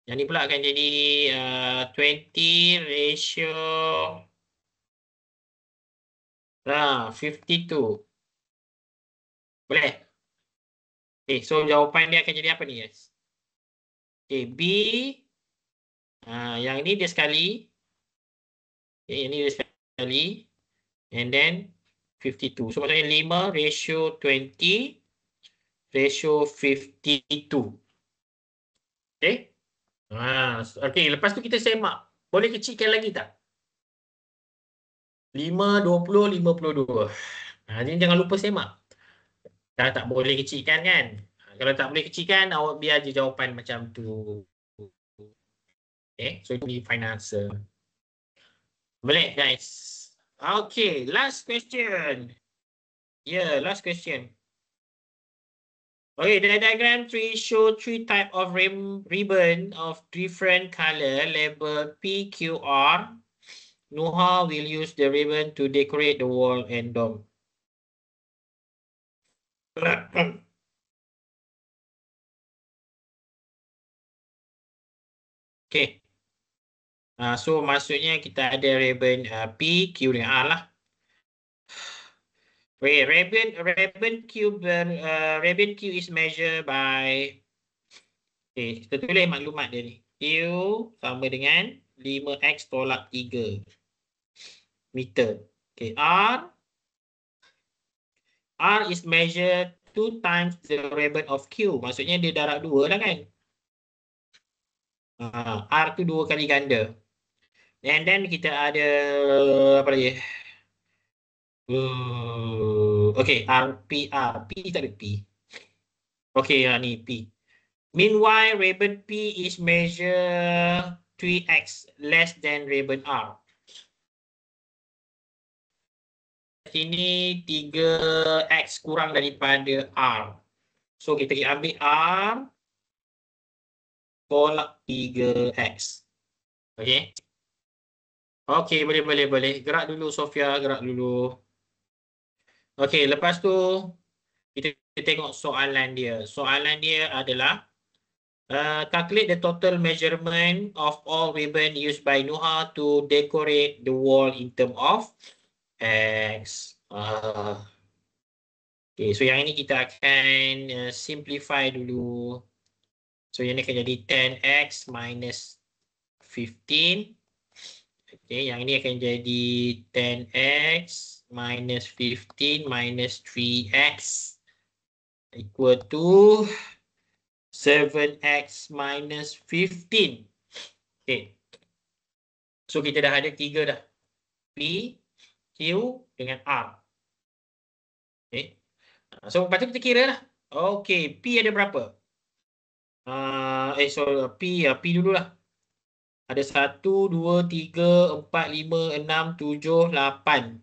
Yang ni pula akan jadi 20 ratio 52. Boleh? Okay, so jawapan dia akan jadi apa ni, guys? Okay, B. Yang ni dia sekali. Okay, yang ni dia sekali. And then 52. So maksudnya 5 ratio 20 ratio 52. Okay? Okay, lepas tu kita semak. Boleh kecilkan lagi tak? 5, 20, 52. Jadi jangan lupa semak. Dah tak boleh kecilkan kan? Kalau tak boleh kecilkan, awak biar je jawapan macam tu. Okay, so ini final answer. Boleh, guys? Okay, last question. Yeah, last question. Okay, the diagram 3 show 3 type of ribbon of different color labeled P, Q, R. Nuha will use the ribbon to decorate the wall and dome. Okay. So maksudnya kita ada ribbon P, Q dan R lah. Okay, ribbon Q is measured by. Okay, kita tulis maklumat dia ni. Q sama dengan 5x tolak 3 meter. Okay, R is measured 2 times the ribbon of Q. Maksudnya dia darab 2 lah kan. R tu 2 kali ganda. And then kita ada apa lagi? Okay, P tak ada P. Okay, ni P. Meanwhile, ribbon P is measure 3x less than ribbon R. Sini 3x kurang daripada R. So kita ambil R tolak 3x. Okay. Okay, boleh. Gerak dulu Sofia, gerak dulu. Okay, lepas tu kita tengok soalan dia. Soalan dia adalah calculate the total measurement of all ribbon used by Nuha to decorate the wall in term of X. Okay, so yang ini kita akan simplify dulu. So yang ini akan jadi 10x minus 15. Okay, yang ini akan jadi 10x minus 15 minus 3x equal to 7x minus 15. Okay. So kita dah ada 3 dah. P, Q dengan R. Okay. So lepas tu kita kira lah. Okay, P ada berapa? P dulu lah. Ada 1, 2, 3, 4, 5, 6, 7, 8.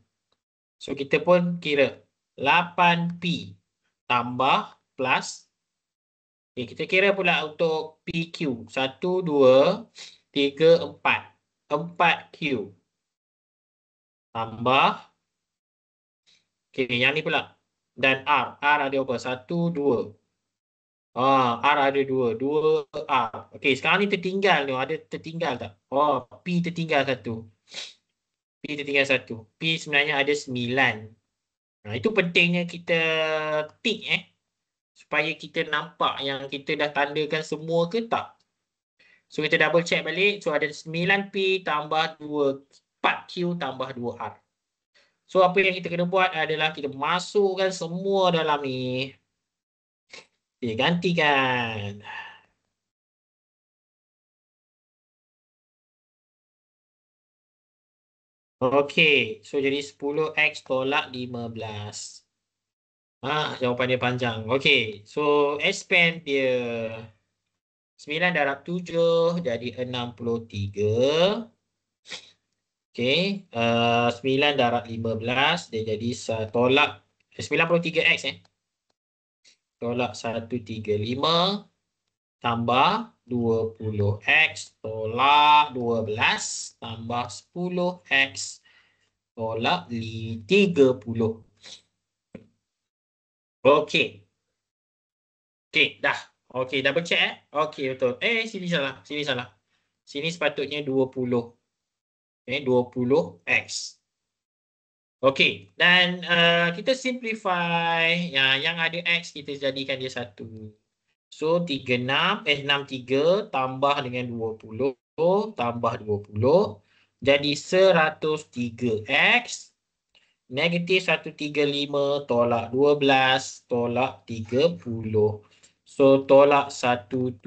So kita pun kira 8P tambah plus. Okay, kita kira pula untuk PQ. 1, 2, 3, 4. 4Q. Tambah. Okay, yang ni pula. Dan R. R ada apa? 1, 2. R ada 2. 2R. Okay, sekarang ni tertinggal tu. Ada tertinggal tak? Oh, P tertinggal 1. P tertinggal 1. P sebenarnya ada 9. Itu pentingnya kita tick supaya kita nampak yang kita dah tandakan semua ke tak. So kita double check balik. So ada 9P tambah 4Q tambah 2R. So apa yang kita kena buat adalah kita masukkan semua dalam ni. Okay, gantikan. Okey, so jadi 10x tolak 15. Jawapan dia panjang. Okey, so expand dia 9 darab 7 jadi 63. Okey, 9 darab 15 dia jadi tolak 93x tolak 135 tambah 20x tolak 12 tambah 10x tolak 30. Okey. Okey, dah. Okey, double check Okey, betul. Sini salah. Sini salah. Sini sepatutnya 20. 20x. Okey, dan kita simplify. Yang ada x kita jadikan dia 1. So 63 tambah dengan 20 tambah 20 jadi 103x negatif 135 tolak 12 tolak 30. So tolak 177.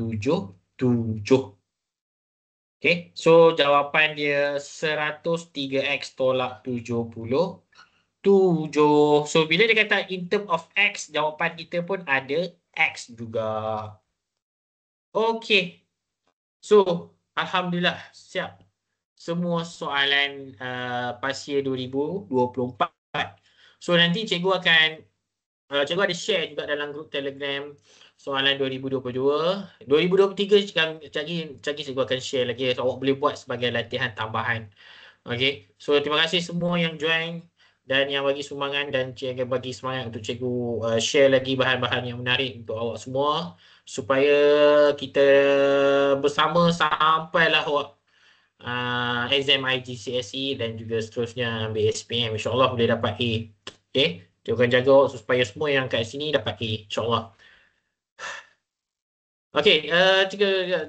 Okay, so jawapan dia 103x tolak 77. So bila dia kata in term of x, jawapan kita pun ada x juga. Okay, so alhamdulillah siap semua soalan PASIA 2024. So nanti cikgu akan cikgu ada share juga dalam grup Telegram soalan 2022. 2023 cikgu akan share lagi. So, awak boleh buat sebagai latihan tambahan. Okay, so terima kasih semua yang join dan yang bagi sumbangan, dan cikgu bagi semangat untuk cikgu share lagi bahan-bahan yang menarik untuk awak semua supaya kita bersama sampailah awak exam IGCSE dan juga seterusnya ambil SPM, insyaAllah boleh dapat A. Okay, dia akan jaga supaya semua yang kat sini dapat A, insyaAllah. Okay,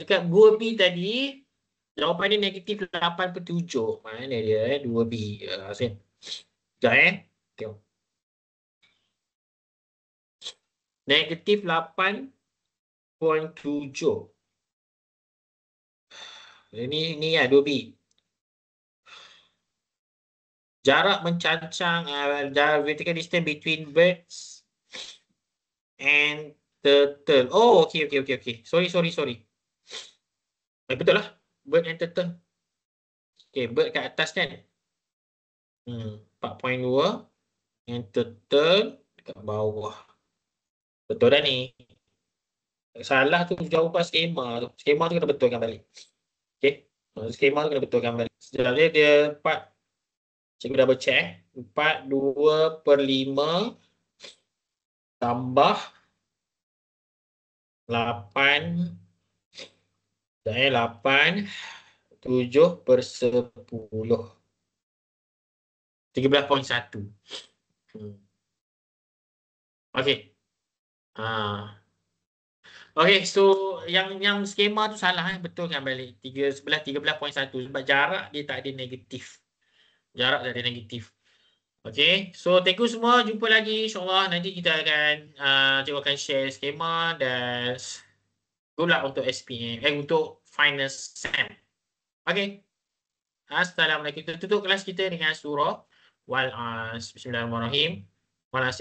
dekat 2B tadi jawapan dia negatif 8/7. Mana dia 2B? Sekejap tengok. Negatif 8.7. Ini ya 2B. Jarak mencancang vertical distance between birds and turtle. Oh, okay. Sorry. Betul lah. Bird and turtle. Okay, bird kat atas kan? 4.2. And turtle kat bawah. Betul dah ni. Salah tu jawapan skema tu. Skema tu kena betulkan balik. Okay. Skema tu kena betulkan balik. Sejarah dia 4. Cikgu double check. 4/2/5 tambah 8 7/10. 13.1. Okey. Okey, so yang skema tu salah betulkan balik. Sebelah 13.1 sebab jarak dia tak ada negatif. Jarak tak ada negatif. Okey, so thank you semua, jumpa lagi insya-Allah. Nanti kita akan cikgu akan share skema dan good luck untuk SPM untuk final SEM. Okey. Assalamualaikum. Kita tutup kelas kita dengan surah Wal Asr. Bismillahirrahmanirrahim.